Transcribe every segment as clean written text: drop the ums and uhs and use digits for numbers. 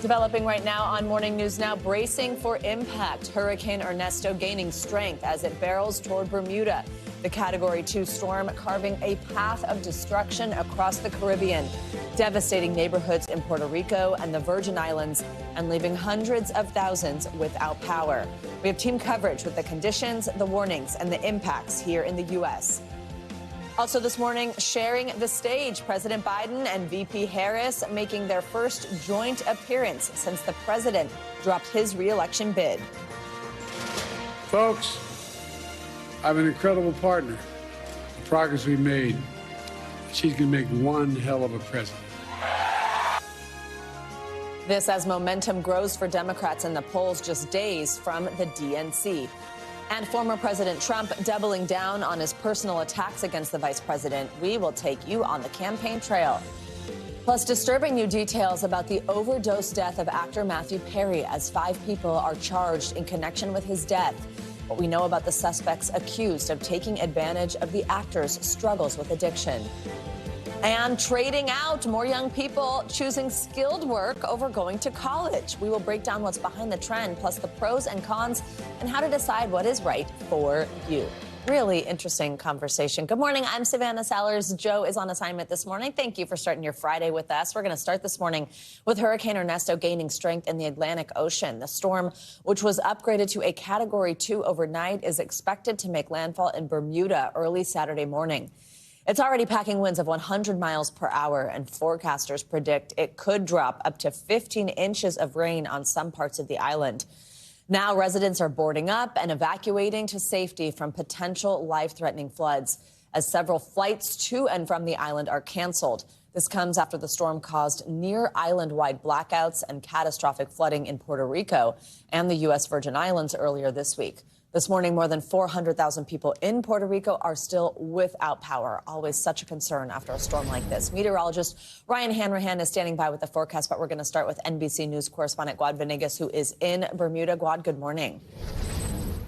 Developing right now on Morning News Now, bracing for impact. Hurricane Ernesto gaining strength as it barrels toward Bermuda. The Category 2 storm carving a path of destruction across the Caribbean, devastating neighborhoods in Puerto Rico and the Virgin Islands, and leaving hundreds of thousands without power. We have team coverage with the conditions, the warnings, and the impacts here in the U.S. Also this morning, sharing the stage, President Biden and VP Harris making their first joint appearance since the president dropped his re-election bid. Folks, I have an incredible partner. The progress we made, she's going to make one hell of a president. This as momentum grows for Democrats in the polls just days from the DNC. And former President Trump doubling down on his personal attacks against the vice president. We will take you on the campaign trail. Plus, disturbing new details about the overdose death of actor Matthew Perry, as 5 people are charged in connection with his death. What we know about the suspects accused of taking advantage of the actor's struggles with addiction. And trading out, more young people choosing skilled work over going to college. We will break down what's behind the trend, plus the pros and cons, and how to decide what is right for you. Really interesting conversation. Good morning. I'm Savannah Sellers. Joe is on assignment this morning. Thank you for starting your Friday with us. We're going to start this morning with Hurricane Ernesto gaining strength in the Atlantic Ocean. The storm, which was upgraded to a Category 2 overnight, is expected to make landfall in Bermuda early Saturday morning. It's already packing winds of 100 miles per hour, and forecasters predict it could drop up to 15 inches of rain on some parts of the island. Now residents are boarding up and evacuating to safety from potential life-threatening floods, as several flights to and from the island are canceled. This comes after the storm caused near island-wide blackouts and catastrophic flooding in Puerto Rico and the U.S. Virgin Islands earlier this week. This morning, more than 400,000 people in Puerto Rico are still without power. Always such a concern after a storm like this. Meteorologist Ryan Hanrahan is standing by with the forecast, but we're going to start with NBC News correspondent Guad Venegas, who is in Bermuda. Guad, good morning.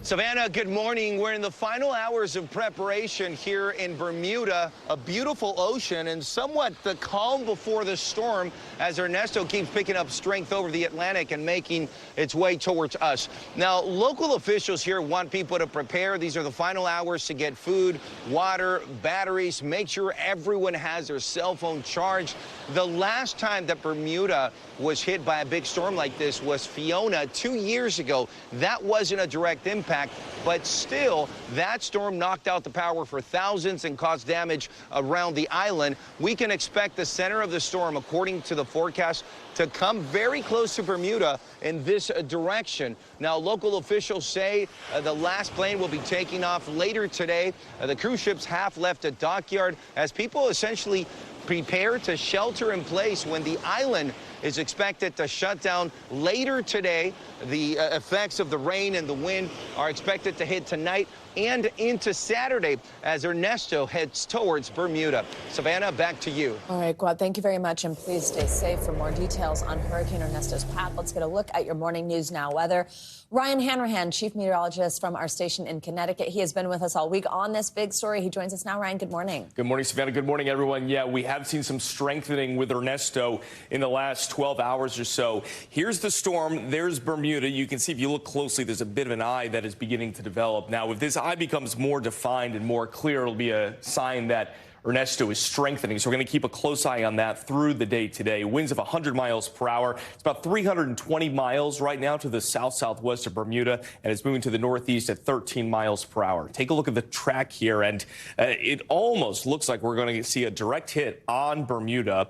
Savannah, good morning. We're in the final hours of preparation here in Bermuda, a beautiful ocean and somewhat the calm before the storm as Ernesto keeps picking up strength over the Atlantic and making its way towards us. Now, local officials here want people to prepare. These are the final hours to get food, water, batteries, make sure everyone has their cell phone charged. The last time that Bermuda was hit by a big storm like this was Fiona 2 years ago. That wasn't a direct impact, but still, that storm knocked out the power for thousands and caused damage around the island. We can expect the center of the storm, according to the forecast, to come very close to Bermuda in this direction. Now, local officials say the last plane will be taking off later today. The cruise ship's half left at dockyard as people essentially prepare to shelter in place when the island is expected to shut down later today. The effects of the rain and the wind are expected to hit tonight and into Saturday as Ernesto heads towards Bermuda. Savannah, back to you. All right, Guad, thank you very much, and please stay safe. For more details on Hurricane Ernesto's path, let's get a look at your Morning News Now weather. Ryan Hanrahan, chief meteorologist from our station in Connecticut. He has been with us all week on this big story. He joins us now. Ryan, good morning. Good morning, Savannah. Good morning, everyone. Yeah, we have seen some strengthening with Ernesto in the last 12 hours or so. Here's the storm. There's Bermuda. You can see if you look closely, there's a bit of an eye that is beginning to develop. Now, if this eye becomes more defined and more clear, it'll be a sign that Ernesto is strengthening. So we're going to keep a close eye on that through the day today. Winds of 100 miles per hour. It's about 320 miles right now to the south-southwest of Bermuda, and it's moving to the northeast at 13 miles per hour. Take a look at the track here, and it almost looks like we're going to see a direct hit on Bermuda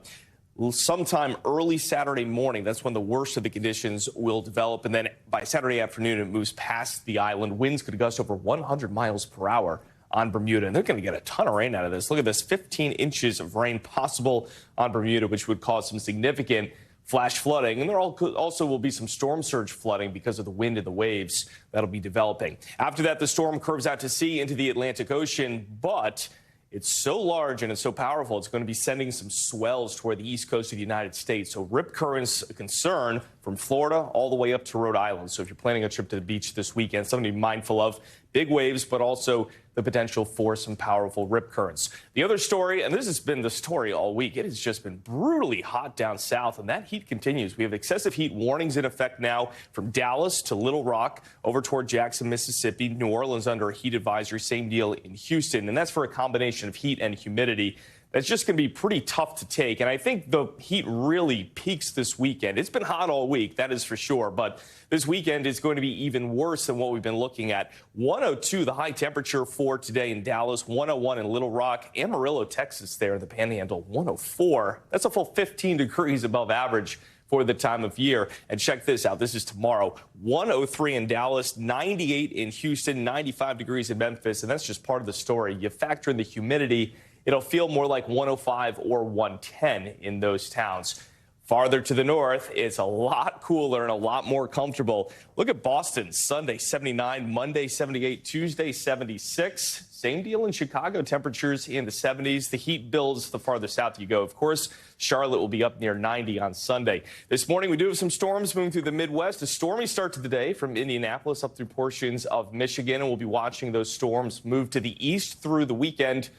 sometime early Saturday morning. That's when the worst of the conditions will develop. And then by Saturday afternoon, it moves past the island. Winds could gust over 100 miles per hour on Bermuda, and they're going to get a ton of rain out of this. Look at this, 15 inches of rain possible on Bermuda, which would cause some significant flash flooding. And there also will be some storm surge flooding because of the wind and the waves that'll be developing. After that, the storm curves out to sea into the Atlantic Ocean, but it's so large and it's so powerful, it's going to be sending some swells toward the east coast of the United States. So rip currents a concern from Florida all the way up to Rhode Island. So if you're planning a trip to the beach this weekend, something to be mindful of. big waves, but also the potential for some powerful rip currents. The other story, and this has been the story all week, it has just been brutally hot down south, and that heat continues. We have excessive heat warnings in effect now from Dallas to Little Rock over toward Jackson, Mississippi. New Orleans under a heat advisory, same deal in Houston, and that's for a combination of heat and humidity. That's just going to be pretty tough to take. And I think the heat really peaks this weekend. It's been hot all week, that is for sure. But this weekend is going to be even worse than what we've been looking at. 102, the high temperature for today in Dallas, 101 in Little Rock, Amarillo, Texas there, the Panhandle, 104. That's a full 15 degrees above average for the time of year. And check this out. This is tomorrow. 103 in Dallas, 98 in Houston, 95 degrees in Memphis. And that's just part of the story. You factor in the humidity, it'll feel more like 105 or 110 in those towns. Farther to the north, it's a lot cooler and a lot more comfortable. Look at Boston, Sunday 79, Monday 78, Tuesday 76. Same deal in Chicago, temperatures in the 70s. The heat builds the farther south you go. Of course, Charlotte will be up near 90 on Sunday. This morning, we do have some storms moving through the Midwest. A stormy start to the day from Indianapolis up through portions of Michigan, and we'll be watching those storms move to the east through the weekend.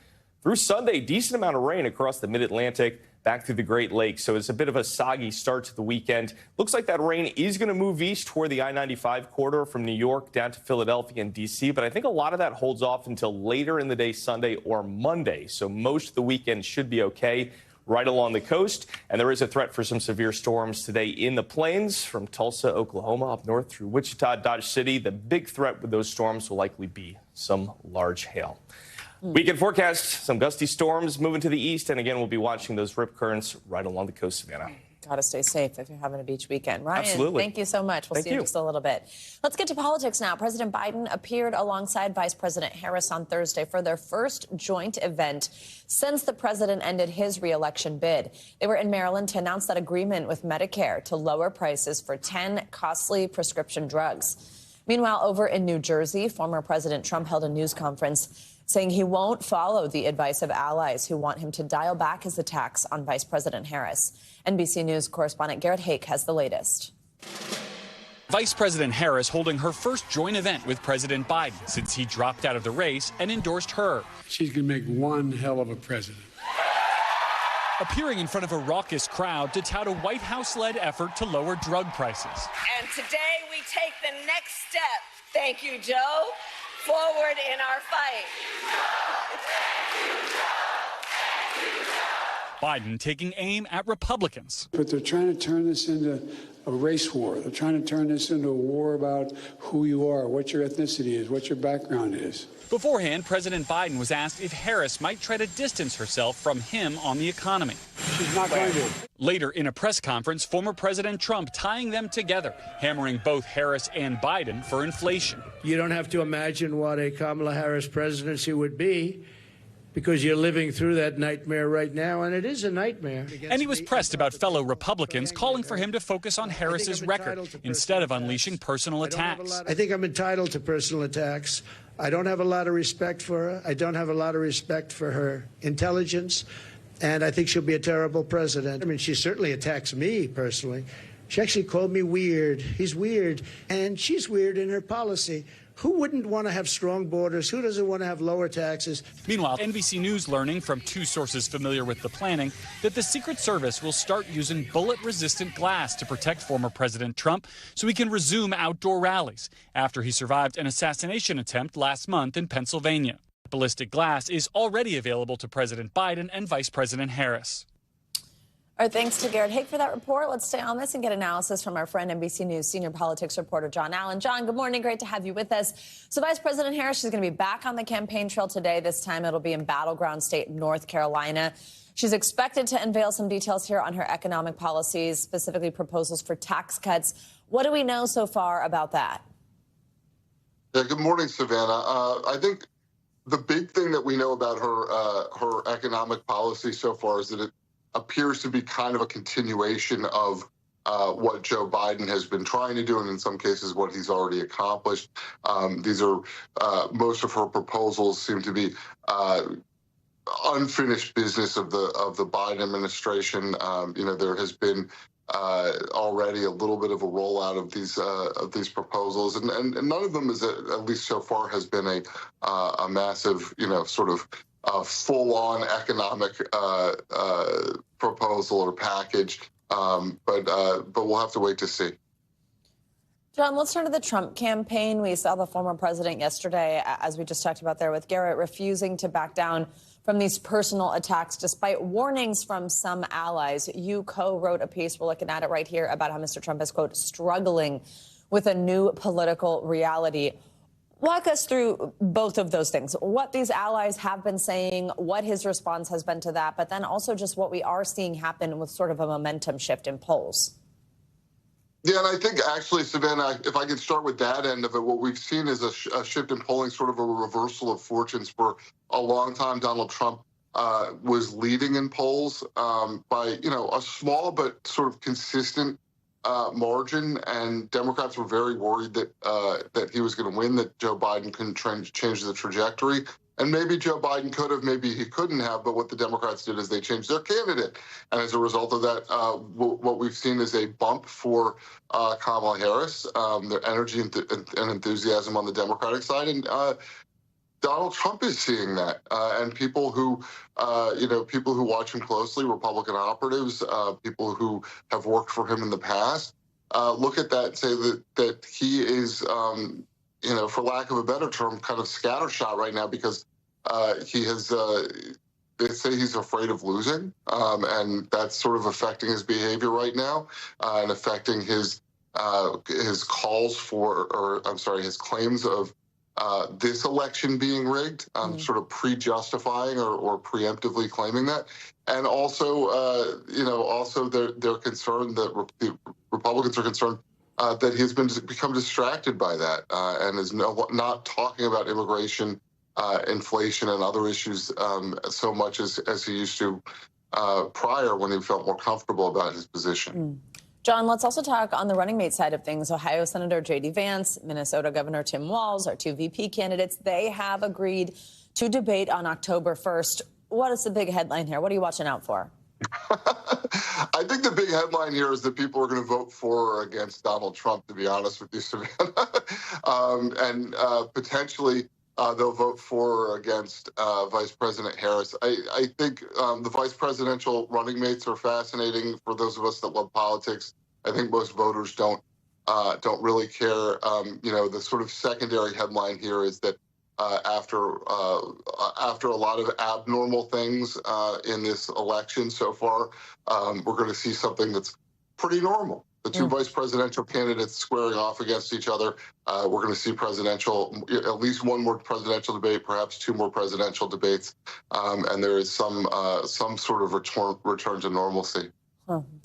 Through Sunday, decent amount of rain across the mid-Atlantic, back through the Great Lakes. So it's a bit of a soggy start to the weekend. Looks like that rain is going to move east toward the I-95 corridor from New York down to Philadelphia and D.C., but I think a lot of that holds off until later in the day Sunday or Monday. So most of the weekend should be okay right along the coast. And there is a threat for some severe storms today in the plains from Tulsa, Oklahoma, up north through Wichita, Dodge City. The big threat with those storms will likely be some large hail. Weekend forecast, some gusty storms moving to the east. And again, we'll be watching those rip currents right along the coast, Savannah. Got to stay safe if you're having a beach weekend. Ryan, absolutely. Thank you so much. We'll see you in just a little bit. Let's get to politics now. President Biden appeared alongside Vice President Harris on Thursday for their first joint event since the president ended his re-election bid. They were in Maryland to announce that agreement with Medicare to lower prices for 10 costly prescription drugs. Meanwhile, over in New Jersey, former President Trump held a news conference saying he won't follow the advice of allies who want him to dial back his attacks on Vice President Harris. NBC News correspondent Garrett Haake has the latest. Vice President Harris holding her first joint event with President Biden since he dropped out of the race and endorsed her. She's going to make one hell of a president. Appearing in front of a raucous crowd to tout a White House-led effort to lower drug prices. And today we take the next step, thank you, Joe, forward in our fight. Biden taking aim at Republicans. But they're trying to turn this into a race war. They're trying to turn this into a war about who you are, what your ethnicity is, what your background is. Beforehand, President Biden was asked if Harris might try to distance herself from him on the economy. She's not going to. Later in a press conference, former President Trump tying them together, hammering both Harris and Biden for inflation. You don't have to imagine what a Kamala Harris presidency would be, because you're living through that nightmare right now, and it is a nightmare. And he was pressed about fellow Republicans calling for him to focus on Harris's record instead of unleashing personal attacks. I think I'm entitled to personal attacks. I don't have a lot of respect for her. I don't have a lot of respect for her intelligence, and I think she'll be a terrible president. I mean, she certainly attacks me personally. She actually called me weird. He's weird, and she's weird in her policy. Who wouldn't want to have strong borders? Who doesn't want to have lower taxes? Meanwhile, NBC News learning from two sources familiar with the planning that the Secret Service will start using bullet-resistant glass to protect former President Trump so he can resume outdoor rallies after he survived an assassination attempt last month in Pennsylvania. Ballistic glass is already available to President Biden and Vice President Harris. All right, thanks to Garrett Haake for that report. Let's stay on this and get analysis from our friend NBC News senior politics reporter John Allen. John, good morning. Great to have you with us. So Vice President Harris is going to be back on the campaign trail today. This time it'll be in battleground state North Carolina. She's expected to unveil some details here on her economic policies, specifically proposals for tax cuts. What do we know so far about that? Yeah, good morning, Savannah. I think the big thing that we know about her economic policy so far is that it appears to be kind of a continuation of what Joe Biden has been trying to do, and in some cases what he's already accomplished. These are most of her proposals seem to be unfinished business of the Biden administration. There has been already a little bit of a rollout of these proposals, and none of them is at least so far has been a massive, sort of full-on economic proposal or package. But we'll have to wait to see. John, let's turn to the Trump campaign. We saw the former president yesterday, as we just talked about there with Garrett, refusing to back down from these personal attacks, despite warnings from some allies. You co-wrote a piece, we're looking at it right here, about how Mr. Trump is, quote, struggling with a new political reality. Walk us through both of those things, what these allies have been saying, what his response has been to that, but then also just what we are seeing happen with sort of a momentum shift in polls. Yeah, and I think actually, Savannah, if I could start with that end of it, what we've seen is a shift in polling, sort of a reversal of fortunes. For a long time, Donald Trump was leading in polls by, a small but sort of consistent margin, and Democrats were very worried that he was going to win, that Joe Biden couldn't change the trajectory. And maybe Joe Biden could have, maybe he couldn't have, but what the Democrats did is they changed their candidate. And as a result of that, what we've seen is a bump for Kamala Harris, their energy and enthusiasm on the Democratic side. And Donald Trump is seeing that. And people who watch him closely, Republican operatives, people who have worked for him in the past, look at that and say that he is, for lack of a better term, kind of scattershot right now, because he has, they say he's afraid of losing, and that's sort of affecting his behavior right now, and affecting his calls for, his claims of this election being rigged, sort of pre-justifying or preemptively claiming that. And also, they're concerned that the Republicans are concerned that he's become distracted by that and is not talking about immigration, inflation, and other issues so much as he used to prior, when he felt more comfortable about his position. John, let's also talk on the running mate side of things. Ohio Senator J.D. Vance, Minnesota Governor Tim Walz, our two VP candidates, they have agreed to debate on October 1st. What is the big headline here? What are you watching out for? I think the big headline here is that people are going to vote for or against Donald Trump, to be honest with you, Savannah. And potentially they'll vote for or against Vice President Harris. I think the vice presidential running mates are fascinating for those of us that love politics. I think most voters don't really care. The sort of secondary headline here is that after a lot of abnormal things in this election so far, we're going to see something that's pretty normal. The two vice presidential candidates squaring off against each other. We're going to see at least one more presidential debate, perhaps two more presidential debates, and there is some sort of return to normalcy.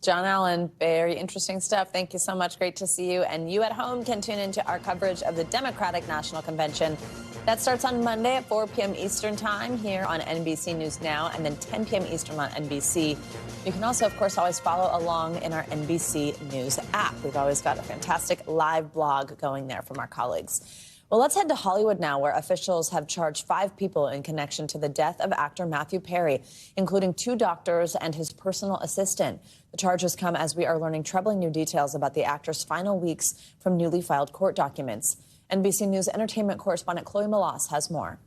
John Allen, very interesting stuff. Thank you so much. Great to see you. And you at home can tune into our coverage of the Democratic National Convention. That starts on Monday at 4 p.m. Eastern Time here on NBC News Now, and then 10 p.m. Eastern on NBC. You can also, of course, always follow along in our NBC News app. We've always got a fantastic live blog going there from our colleagues. Well, let's head to Hollywood now, where officials have charged 5 people in connection to the death of actor Matthew Perry, including 2 doctors and his personal assistant. The charges come as we are learning troubling new details about the actor's final weeks from newly filed court documents. NBC News entertainment correspondent Chloe Malas has more.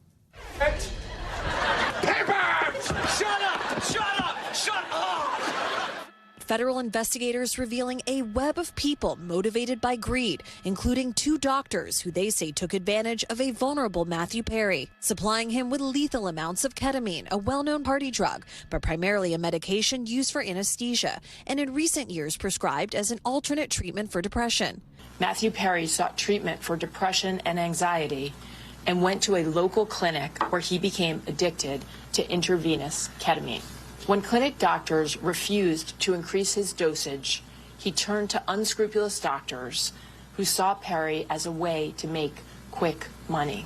Paper! Shut up! Shut up! Shut up! Federal investigators revealing a web of people motivated by greed, including 2 doctors who they say took advantage of a vulnerable Matthew Perry, supplying him with lethal amounts of ketamine, a well-known party drug, but primarily a medication used for anesthesia, and in recent years prescribed as an alternate treatment for depression. Matthew Perry sought treatment for depression and anxiety and went to a local clinic where he became addicted to intravenous ketamine. When clinic doctors refused to increase his dosage, he turned to unscrupulous doctors who saw Perry as a way to make quick money.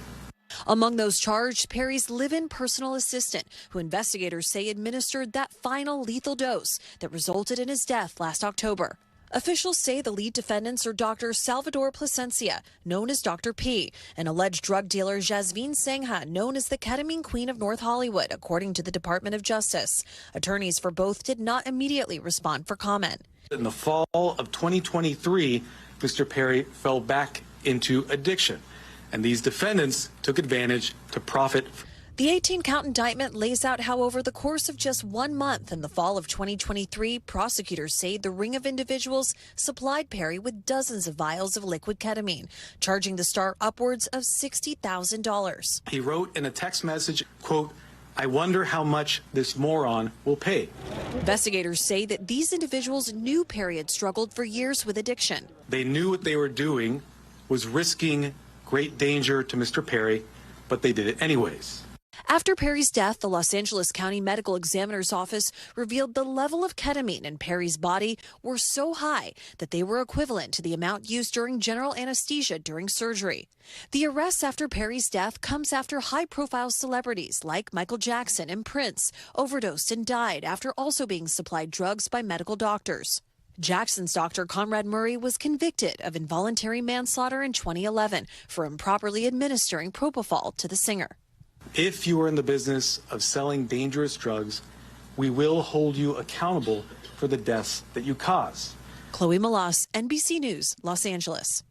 Among those charged, Perry's live-in personal assistant, who investigators say administered that final lethal dose that resulted in his death last October. Officials say the lead defendants are Dr. Salvador Plasencia, known as Dr. P, and alleged drug dealer Jasmine Sangha, known as the ketamine queen of North Hollywood, according to the Department of Justice. Attorneys for both did not immediately respond for comment. In the fall of 2023, Mr. Perry fell back into addiction, and these defendants took advantage to profit. The 18-count indictment lays out how over the course of just 1 month in the fall of 2023, prosecutors say the ring of individuals supplied Perry with dozens of vials of liquid ketamine, charging the star upwards of $60,000. He wrote in a text message, quote, "I wonder how much this moron will pay." Investigators say that these individuals knew Perry had struggled for years with addiction. They knew what they were doing was risking great danger to Mr. Perry, but they did it anyways. After Perry's death, the Los Angeles County Medical Examiner's Office revealed the level of ketamine in Perry's body were so high that they were equivalent to the amount used during general anesthesia during surgery. The arrest after Perry's death comes after high-profile celebrities like Michael Jackson and Prince overdosed and died after also being supplied drugs by medical doctors. Jackson's doctor, Conrad Murray, was convicted of involuntary manslaughter in 2011 for improperly administering propofol to the singer. If you are in the business of selling dangerous drugs, we will hold you accountable for the deaths that you cause. Chloe Malas, NBC News, Los Angeles.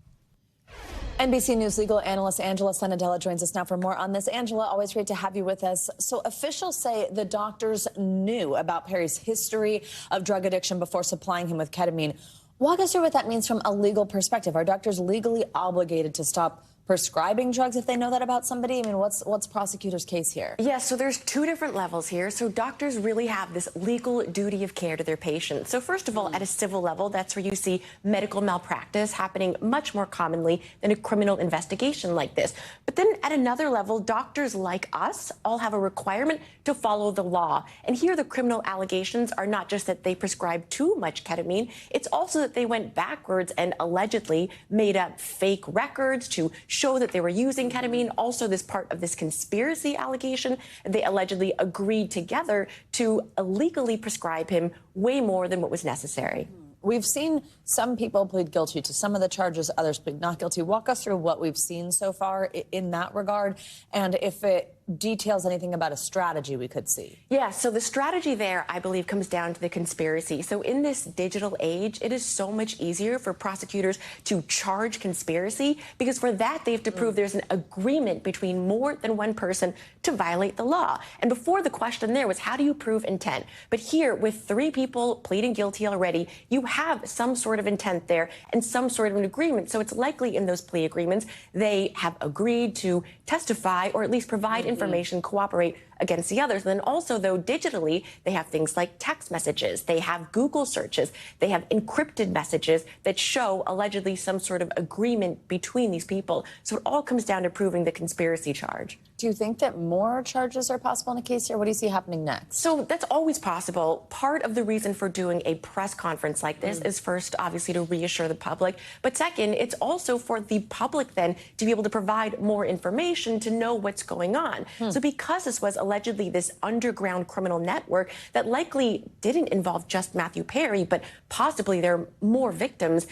NBC News legal analyst Angela Sanadella joins us now for more on this. Angela, always great to have you with us. So officials say the doctors knew about Perry's history of drug addiction before supplying him with ketamine. Walk us through what that means from a legal perspective. Are doctors legally obligated to stop prescribing drugs if they know that about somebody? I mean, what's prosecutor's case here? Yeah, so there's two different levels here. So doctors really have this legal duty of care to their patients. So first of all, at a civil level, that's where you see medical malpractice happening much more commonly than a criminal investigation like this. But then at another level, doctors like us all have a requirement to follow the law. And here the criminal allegations are not just that they prescribed too much ketamine, it's also that they went backwards and allegedly made up fake records to show that they were using ketamine. Also, this part of this conspiracy allegation, they allegedly agreed together to illegally prescribe him way more than what was necessary. We've seen some people plead guilty to some of the charges, others plead not guilty. Walk us through what we've seen so far in that regard, and if it details anything about a strategy we could see. Yeah, so the strategy there, I believe, comes down to the conspiracy. So in this digital age, it is so much easier for prosecutors to charge conspiracy because for that, they have to prove there's an agreement between more than one person to violate the law. And before, the question there was, how do you prove intent? But here, with 3 people pleading guilty already, you have some sort of intent there and some sort of an agreement. So it's likely in those plea agreements, they have agreed to testify or at least provide information, cooperate against the others. And then also, though, digitally, they have things like text messages, they have Google searches, they have encrypted messages that show allegedly some sort of agreement between these people. So it all comes down to proving the conspiracy charge. Do you think that more charges are possible in a case here? What do you see happening next? So that's always possible. Part of the reason for doing a press conference like this is first, obviously, to reassure the public. But second, it's also for the public then to be able to provide more information to know what's going on. So because this was allegedly this underground criminal network that likely didn't involve just Matthew Perry, but possibly there are more victims,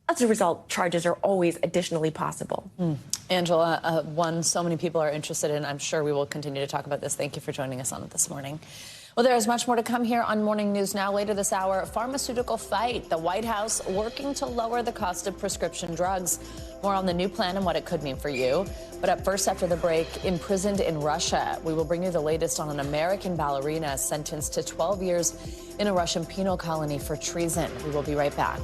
as a result, charges are always additionally possible. Angela, one so many people are interested in. I'm sure we will continue to talk about this. Thank you for joining us on it this morning. Well, there is much more to come here on Morning News Now. Later this hour, pharmaceutical fight. The White House working to lower the cost of prescription drugs. More on the new plan and what it could mean for you. But up first, after the break, imprisoned in Russia. We will bring you the latest on an American ballerina sentenced to 12 years in a Russian penal colony for treason. We will be right back.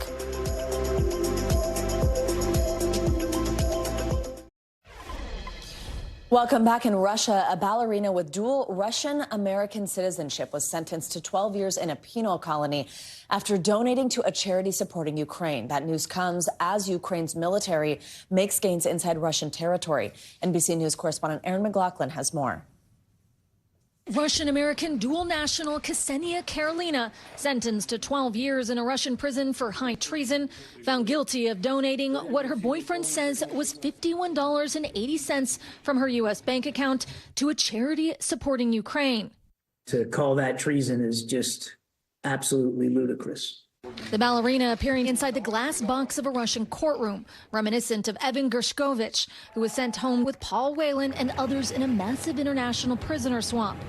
Welcome back. In Russia, a ballerina with dual Russian-American citizenship was sentenced to 12 years in a penal colony after donating to a charity supporting Ukraine. That news comes as Ukraine's military makes gains inside Russian territory. NBC News correspondent Aaron McLaughlin has more. Russian-American dual national Ksenia Karolina, sentenced to 12 years in a Russian prison for high treason, found guilty of donating what her boyfriend says was $51.80 from her U.S. bank account to a charity supporting Ukraine. To call that treason is just absolutely ludicrous. The ballerina appearing inside the glass box of a Russian courtroom, reminiscent of Evan Gershkovich, who was sent home with Paul Whelan and others in a massive international prisoner swamp.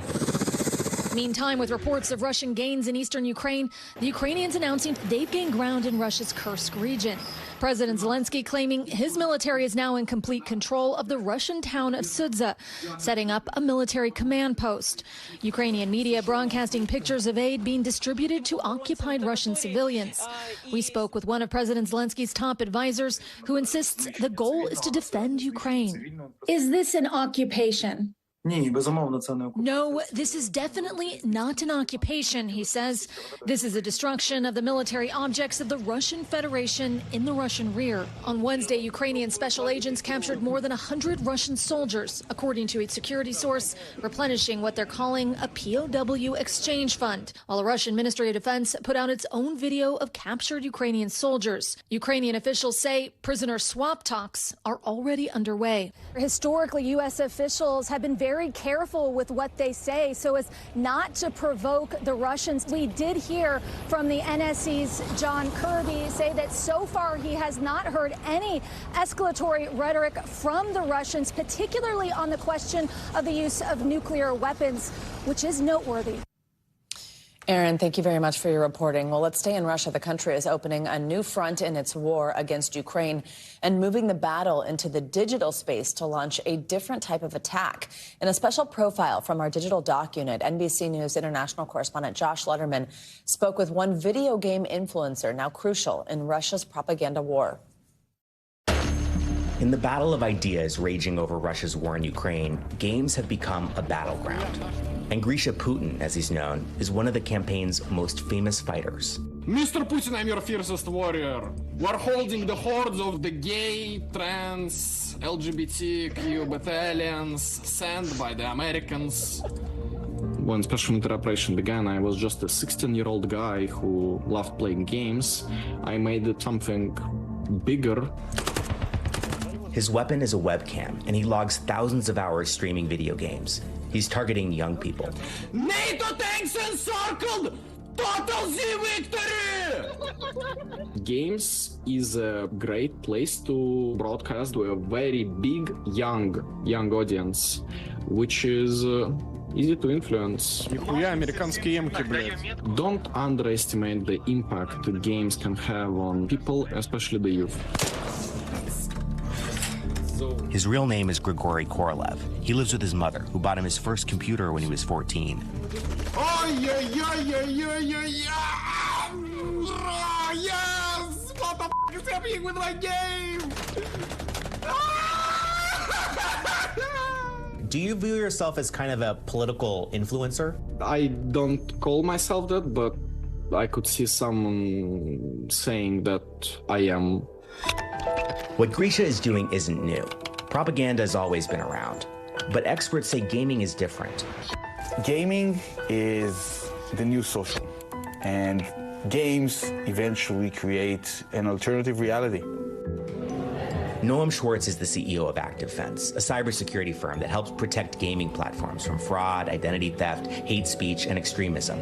Meantime, with reports of Russian gains in eastern Ukraine, the Ukrainians announcing they've gained ground in Russia's Kursk region. President Zelensky claiming his military is now in complete control of the Russian town of Sudza, setting up a military command post. Ukrainian media broadcasting pictures of aid being distributed to occupied Russian civilians. We spoke with one of President Zelensky's top advisors who insists the goal is to defend Ukraine. Is this an occupation? No, this is definitely not an occupation, he says. This is a destruction of the military objects of the Russian Federation in the Russian rear. On Wednesday, Ukrainian special agents captured more than 100 Russian soldiers, according to a security source, replenishing what they're calling a POW exchange fund, while the Russian Ministry of Defense put out its own video of captured Ukrainian soldiers. Ukrainian officials say prisoner swap talks are already underway. Historically, U.S. officials have been very careful with what they say so as not to provoke the Russians. We did hear from the NSC's John Kirby say that so far he has not heard any escalatory rhetoric from the Russians, particularly on the question of the use of nuclear weapons, which is noteworthy. Aaron, thank you very much for your reporting. Well, let's stay in Russia. The country is opening a new front in its war against Ukraine and moving the battle into the digital space to launch a different type of attack. In a special profile from our digital doc unit, NBC News international correspondent Josh Letterman spoke with one video game influencer now crucial in Russia's propaganda war. In the battle of ideas raging over Russia's war in Ukraine, games have become a battleground. And Grisha Putin, as he's known, is one of the campaign's most famous fighters. Mr. Putin, I'm your fiercest warrior. We're holding the hordes of the gay, trans, LGBTQ battalions sent by the Americans. When Special Reparation began, I was just a 16-year-old guy who loved playing games. I made it something bigger. His weapon is a webcam, and he logs thousands of hours streaming video games. He's targeting young people. NATO tanks encircled! Total Z victory! Games is a great place to broadcast to a very big young audience, which is easy to influence. Don't underestimate the impact games can have on people, especially the youth. His real name is Grigory Korolev. He lives with his mother, who bought him his first computer when he was 14. Yes! What the f is happening with my game? Do you view yourself as kind of a political influencer? I don't call myself that, but I could see someone saying that I am. What Grisha is doing isn't new. Propaganda has always been around. But experts say gaming is different. Gaming is the new social, and games eventually create an alternative reality. Noam Schwartz is the CEO of ActiveFence, a cybersecurity firm that helps protect gaming platforms from fraud, identity theft, hate speech, and extremism.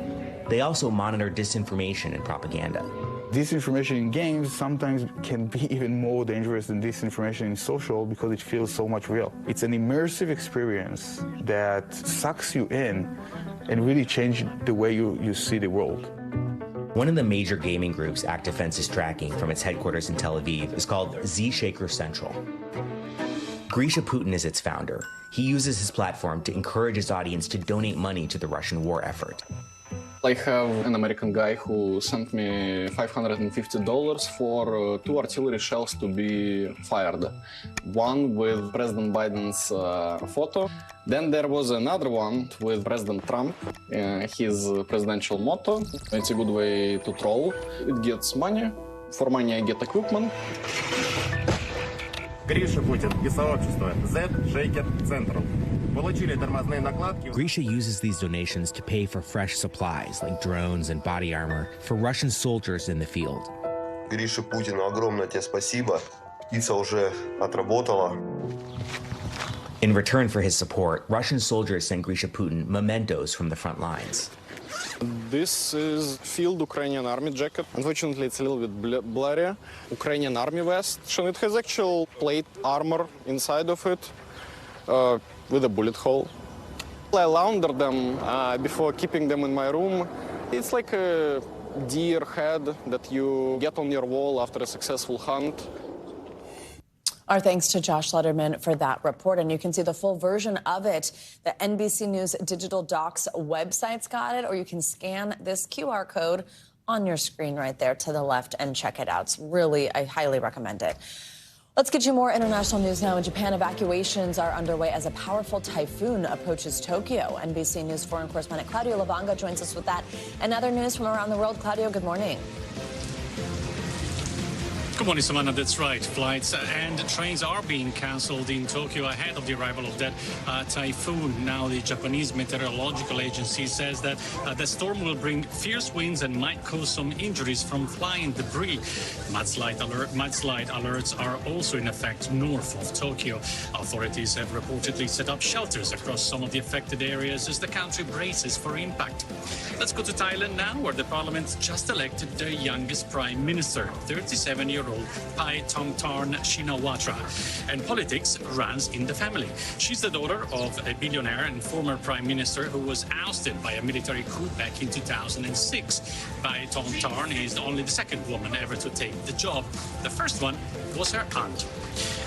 They also monitor disinformation and propaganda. Disinformation in games sometimes can be even more dangerous than disinformation in social because it feels so much real. It's an immersive experience that sucks you in and really changes the way you see the world. One of the major gaming groups ActiveFence is tracking from its headquarters in Tel Aviv is called Z-Shaker Central. Grisha Putin is its founder. He uses his platform to encourage his audience to donate money to the Russian war effort. I have an American guy who sent me $550 for 2 artillery shells to be fired. One with President Biden's photo. Then there was another one with President Trump, his presidential motto. It's a good way to troll. It gets money. For money I get equipment. Гриша Путин и сообщество Z-Shaker Central. Grisha uses these donations to pay for fresh supplies like drones and body armor for Russian soldiers in the field. Гриша Путину огромное тебе спасибо. Птица уже отработала. In return for his support, Russian soldiers sent Grisha Putin mementos from the front lines. This is field Ukrainian army jacket. Unfortunately, it's a little bit blurry. Ukrainian army vest. And it has actual plate armor inside of it with a bullet hole. I launder them before keeping them in my room. It's like a deer head that you get on your wall after a successful hunt. Our thanks to Josh Letterman for that report. And you can see the full version of it. The NBC News Digital Docs website's got it, or you can scan this QR code on your screen right there to the left and check it out. It's really, I highly recommend it. Let's get you more international news now. In Japan, evacuations are underway as a powerful typhoon approaches Tokyo. NBC News foreign correspondent Claudio Lavanga joins us with that and other news from around the world. Claudio, good morning. Good morning, Samantha. That's right. Flights and trains are being cancelled in Tokyo ahead of the arrival of that typhoon. Now, the Japanese Meteorological Agency says that the storm will bring fierce winds and might cause some injuries from flying debris. Mudslide alerts are also in effect north of Tokyo. Authorities have reportedly set up shelters across some of the affected areas as the country braces for impact. Let's go to Thailand now, where the parliament just elected their youngest prime minister, 37-year-old Paetongtarn Shinawatra. And politics runs in the family. She's the daughter of a billionaire and former prime minister who was ousted by a military coup back in 2006. Paetongtarn is only the second woman ever to take the job. The first one was her aunt.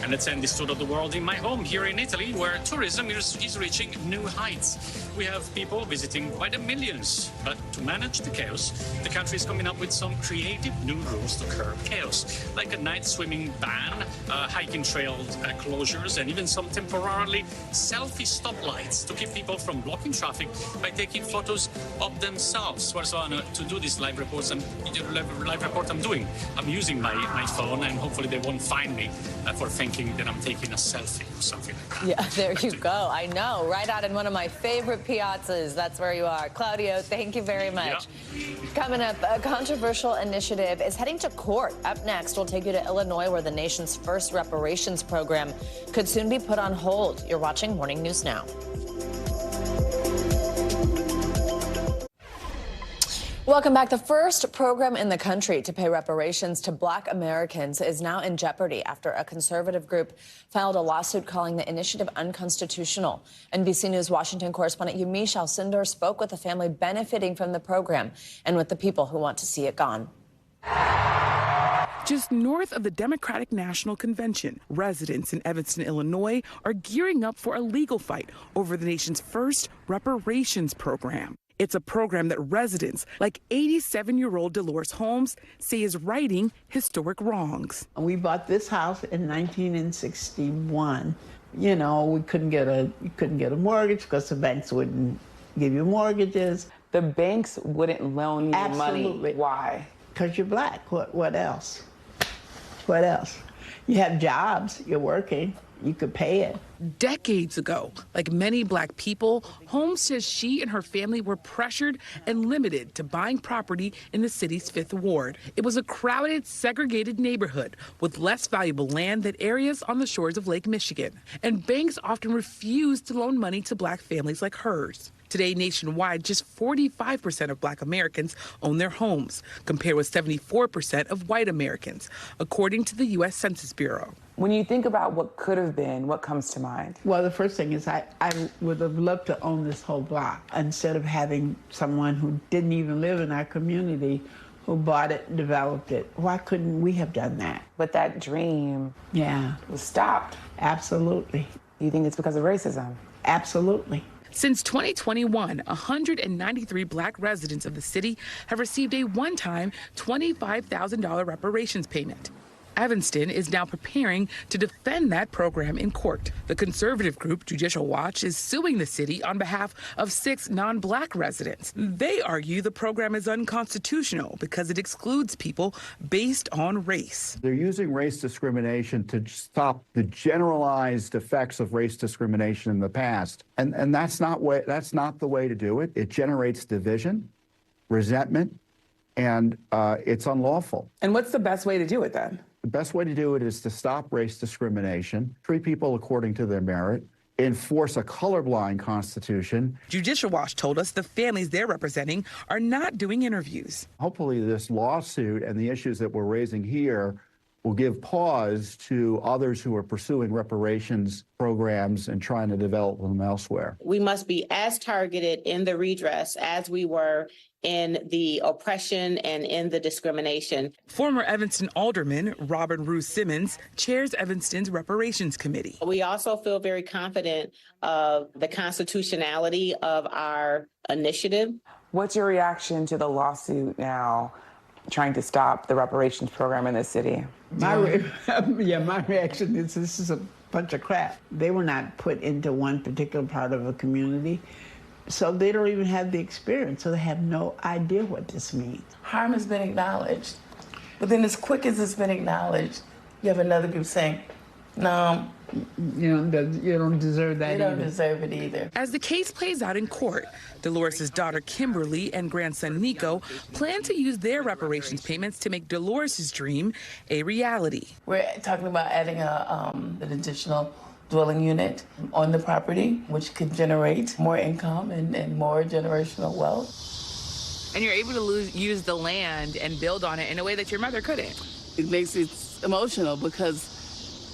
And let's end this tour of the world in my home here in Italy, where tourism is reaching new heights. We have people visiting by the millions. But to manage the chaos, the country is coming up with some creative new rules to curb chaos, like a night swimming ban, hiking trail closures, and even some temporarily selfie stoplights to keep people from blocking traffic by taking photos of themselves. So to do this live report I'm doing, I'm using my phone, and hopefully they won't find me for thinking that I'm taking a selfie or something like that. Yeah, there you go. I know, right out in one of my favorite piazzas. That's where you are. Claudio, thank you very much. Yeah. Coming up, a controversial initiative is heading to court. Up next, we'll take you to Illinois, where the nation's first reparations program could soon be put on hold. You're watching Morning News Now. Welcome back. The first program in the country to pay reparations to Black Americans is now in jeopardy after a conservative group filed a lawsuit calling the initiative unconstitutional. NBC News Washington correspondent Amos Alcindor spoke with the family benefiting from the program and with the people who want to see it gone. Just north of the Democratic National Convention, residents in Evanston, Illinois, are gearing up for a legal fight over the nation's first reparations program. It's a program that residents, like 87-year-old Dolores Holmes, say is righting historic wrongs. We bought this house in 1961. You know, you couldn't get a mortgage because the banks wouldn't give you mortgages. The banks wouldn't loan you money. Why? Because you're Black. What else? What else? You have jobs. You're working. You could pay it. Decades ago, like many Black people, Holmes says she and her family were pressured and limited to buying property in the city's 5th Ward. It was a crowded, segregated neighborhood with less valuable land than areas on the shores of Lake Michigan. And banks often refused to loan money to Black families like hers. Today, nationwide, just 45% of Black Americans own their homes, compared with 74% of white Americans, according to the U.S. Census Bureau. When you think about what could have been, what comes to mind? Well, the first thing is I would have loved to own this whole block instead of having someone who didn't even live in our community who bought it and developed it. Why couldn't we have done that? But that dream was stopped. Absolutely. You think it's because of racism? Absolutely. Since 2021, 193 Black residents of the city have received a one-time $25,000 reparations payment. Evanston is now preparing to defend that program in court. The conservative group Judicial Watch is suing the city on behalf of 6 non-Black residents. They argue the program is unconstitutional because it excludes people based on race. They're using race discrimination to stop the generalized effects of race discrimination in the past. And that's not the way to do it. It generates division, resentment, and it's unlawful. And what's the best way to do it then? The best way to do it is to stop race discrimination, treat people according to their merit, enforce a colorblind constitution. Judicial Watch told us the families they're representing are not doing interviews. Hopefully this lawsuit and the issues that we're raising here will give pause to others who are pursuing reparations programs and trying to develop them elsewhere. We must be as targeted in the redress as we were in the oppression and in the discrimination. Former Evanston Alderman Robert Ruth Simmons chairs Evanston's Reparations Committee. We also feel very confident of the constitutionality of our initiative. What's your reaction to the lawsuit now trying to stop the reparations program in this city? My reaction is this is a bunch of crap. They were not put into one particular part of a community, so they don't even have the experience, so they have no idea what this means. Harm has been acknowledged, but then as quick as it's been acknowledged, you have another group saying, no, you don't deserve that. You don't deserve it either. As the case plays out in court, Dolores' daughter Kimberly and grandson Nico plan to use their reparations payments to make Dolores' dream a reality. We're talking about adding an additional dwelling unit on the property, which could generate more income and more generational wealth. And you're able to use the land and build on it in a way that your mother couldn't. It makes it emotional because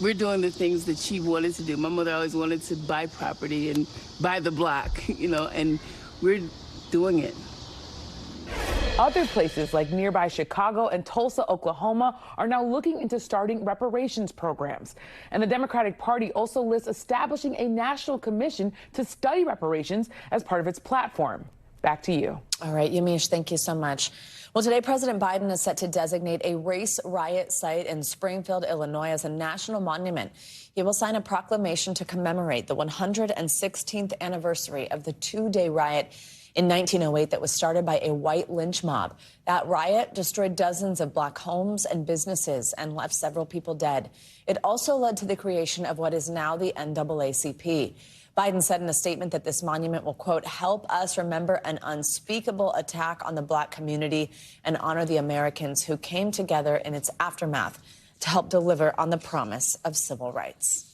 we're doing the things that she wanted to do. My mother always wanted to buy property and buy the block, and we're doing it. Other places like nearby Chicago and Tulsa, Oklahoma, are now looking into starting reparations programs. And the Democratic Party also lists establishing a national commission to study reparations as part of its platform. Back to you. All right, Yamiche, thank you so much. Well, today, President Biden is set to designate a race riot site in Springfield, Illinois, as a national monument. He will sign a proclamation to commemorate the 116th anniversary of the two-day riot in 1908 that was started by a white lynch mob. That riot destroyed dozens of black homes and businesses and left several people dead. It also led to the creation of what is now the NAACP. Biden said in a statement that this monument will, quote, help us remember an unspeakable attack on the black community and honor the Americans who came together in its aftermath to help deliver on the promise of civil rights.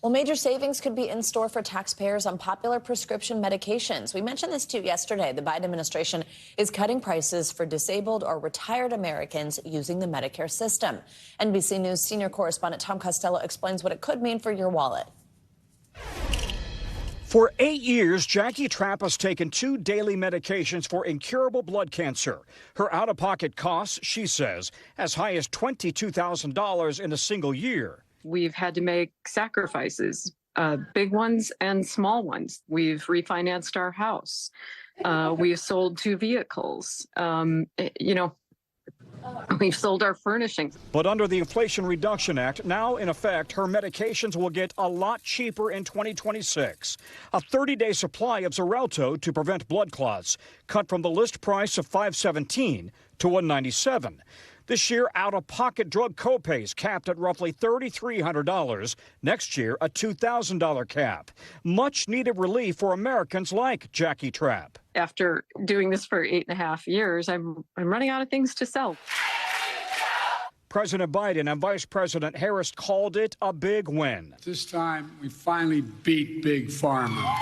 Well, major savings could be in store for taxpayers on popular prescription medications. We mentioned this too yesterday. The Biden administration is cutting prices for disabled or retired Americans using the Medicare system. NBC News senior correspondent Tom Costello explains what it could mean for your wallet. For 8 years, Jackie Trapp has taken 2 daily medications for incurable blood cancer. Her out-of-pocket costs, she says, as high as $22,000 in a single year. We've had to make sacrifices, big ones and small ones. We've refinanced our house. We've sold 2 vehicles. We've sold our furnishings. But under the Inflation Reduction Act, now in effect, her medications will get a lot cheaper in 2026. A 30-day supply of Xarelto to prevent blood clots, cut from the list price of $517 to $197. This year, out-of-pocket drug copays capped at roughly $3,300. Next year, a $2,000 cap. Much-needed relief for Americans like Jackie Trapp. After doing this for 8.5 years, I'm running out of things to sell. President Biden and Vice President Harris called it a big win. This time, we finally beat Big Pharma.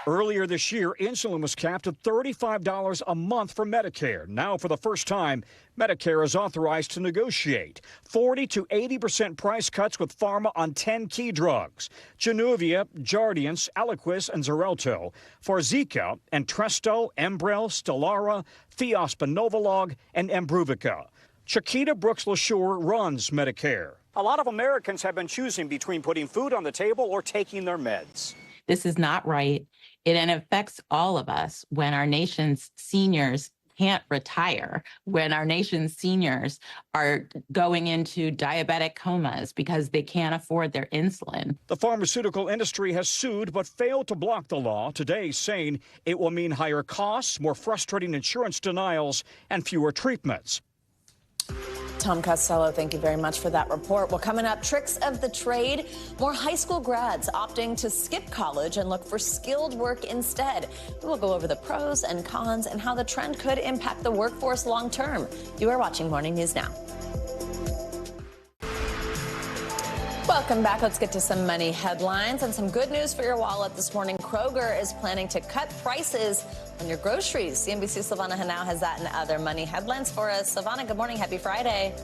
Earlier this year, insulin was capped at $35 a month for Medicare. Now, for the first time, Medicare is authorized to negotiate 40 to 80% price cuts with pharma on 10 key drugs: Januvia, Jardiance, Eliquis, and Xarelto. For Zika, Entresto, Enbrel, Stelara, Fiosp, Novolog, and Imbruvica. Chiquita Brooks-LaSure runs Medicare. A lot of Americans have been choosing between putting food on the table or taking their meds. This is not right. It affects all of us when our nation's seniors can't retire, when our nation's seniors are going into diabetic comas because they can't afford their insulin. The pharmaceutical industry has sued but failed to block the law, today saying it will mean higher costs, more frustrating insurance denials, and fewer treatments. Tom Costello, thank you very much for that report. Well, coming up, tricks of the trade. More high school grads opting to skip college and look for skilled work instead. We will go over the pros and cons and how the trend could impact the workforce long term. You are watching Morning News Now. Welcome back. Let's get to some money headlines and some good news for your wallet this morning. Kroger is planning to cut prices on your groceries. CNBC's Silvana Henao has that and other money headlines for us. Silvana, good morning. Happy Friday.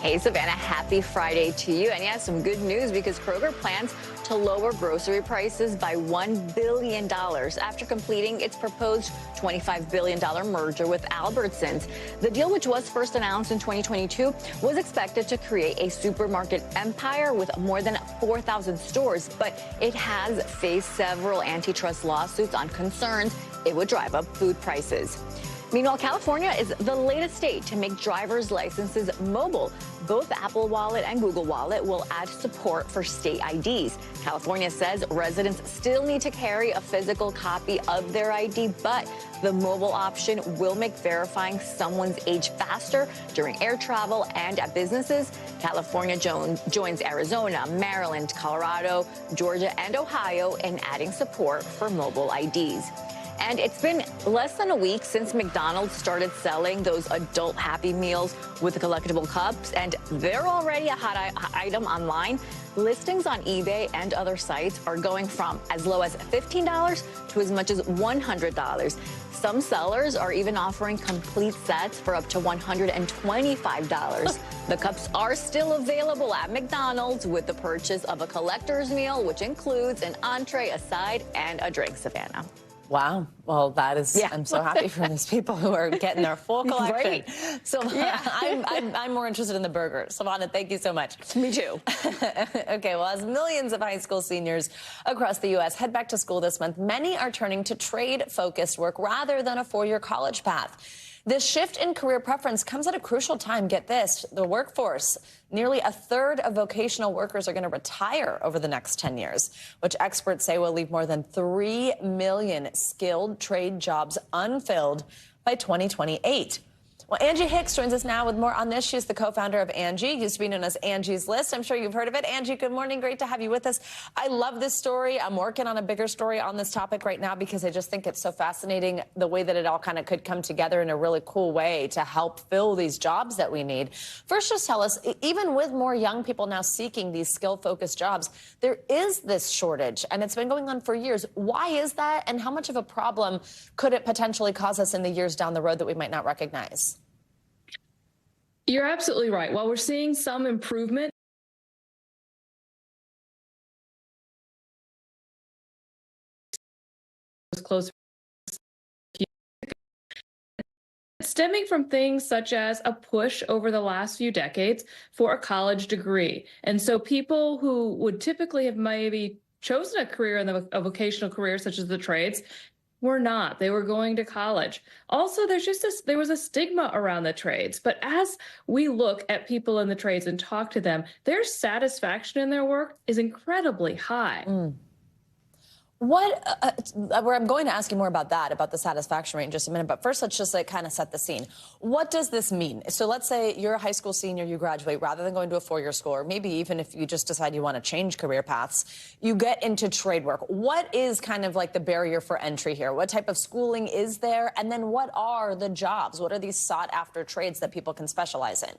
Hey, Savannah, happy Friday to you. And yeah, some good news because Kroger plans to lower grocery prices by $1 billion after completing its proposed $25 billion merger with Albertsons. The deal, which was first announced in 2022, was expected to create a supermarket empire with more than 4,000 stores, but it has faced several antitrust lawsuits on concerns it would drive up food prices. Meanwhile, California is the latest state to make driver's licenses mobile. Both Apple Wallet and Google Wallet will add support for state IDs. California says residents still need to carry a physical copy of their ID, but the mobile option will make verifying someone's age faster during air travel and at businesses. California joins Arizona, Maryland, Colorado, Georgia, and Ohio in adding support for mobile IDs. And it's been less than a week since McDonald's started selling those adult Happy Meals with collectible cups, and they're already a hot item online. Listings on eBay and other sites are going from as low as $15 to as much as $100. Some sellers are even offering complete sets for up to $125. The cups are still available at McDonald's with the purchase of a collector's meal, which includes an entree, a side, and a drink, Savannah. Wow. Well, that is, yeah. I'm so happy for these people who are getting their full collection. Great. So yeah. I'm more interested in the burger. Savannah, thank you so much. Me too. Okay, well, as millions of high school seniors across the U.S. head back to school this month, many are turning to trade-focused work rather than a four-year college path. This shift in career preference comes at a crucial time. Get this, the workforce. Nearly a third of vocational workers are going to retire over the next 10 years, which experts say will leave more than 3 million skilled trade jobs unfilled by 2028. Well, Angie Hicks joins us now with more on this. She's the co-founder of Angie, used to be known as Angie's List. I'm sure you've heard of it. Angie, good morning. Great to have you with us. I love this story. I'm working on a bigger story on this topic right now because I just think it's so fascinating the way that it all kind of could come together in a really cool way to help fill these jobs that we need. First, just tell us, even with more young people now seeking these skill-focused jobs, there is this shortage, and it's been going on for years. Why is that, and how much of a problem could it potentially cause us in the years down the road that we might not recognize? You're absolutely right. While we're seeing some improvement, close, stemming from things such as a push over the last few decades for a college degree. And so people who would typically have maybe chosen a career in a vocational career such as the trades were not. They were going to college. Also, there was a stigma around the trades. But as we look at people in the trades and talk to them, their satisfaction in their work is incredibly high. I'm going to ask you more about that, about the satisfaction rate in just a minute. But first, let's just kind of set the scene. What does this mean? So let's say you're a high school senior, you graduate, rather than going to a four-year school, or maybe even if you just decide you want to change career paths, you get into trade work. What is kind of like the barrier for entry here? What type of schooling is there? And then what are the jobs? What are these sought-after trades that people can specialize in?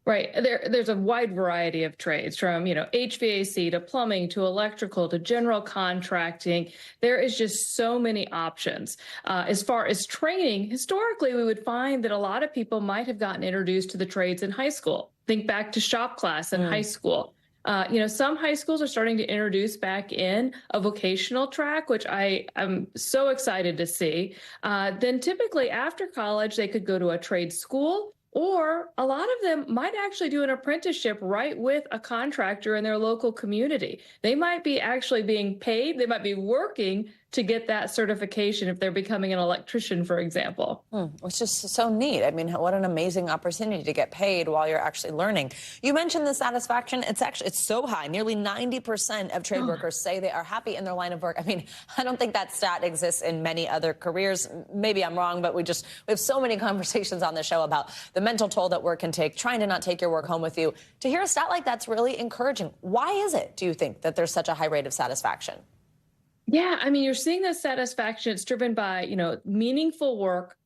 Right. There's a wide variety of trades from, HVAC to plumbing to electrical to general contracting. There is just so many options. As far as training, historically, we would find that a lot of people might have gotten introduced to the trades in high school. Think back to shop class in high school. Some high schools are starting to introduce back in a vocational track, which I am so excited to see. Then typically after college, they could go to a trade school, or a lot of them might actually do an apprenticeship right with a contractor in their local community. They might be actually being paid. They might be working to get that certification if they're becoming an electrician, for example. Which is so neat. I mean, what an amazing opportunity to get paid while you're actually learning. You mentioned the satisfaction. It's so high. Nearly 90% of trade workers say they are happy in their line of work. I mean, I don't think that stat exists in many other careers. Maybe I'm wrong, but we have so many conversations on the show about the mental toll that work can take, trying to not take your work home with you. To hear a stat like that's really encouraging. Why is it, do you think, that there's such a high rate of satisfaction? Yeah, I mean, you're seeing this satisfaction. It's driven by, meaningful work,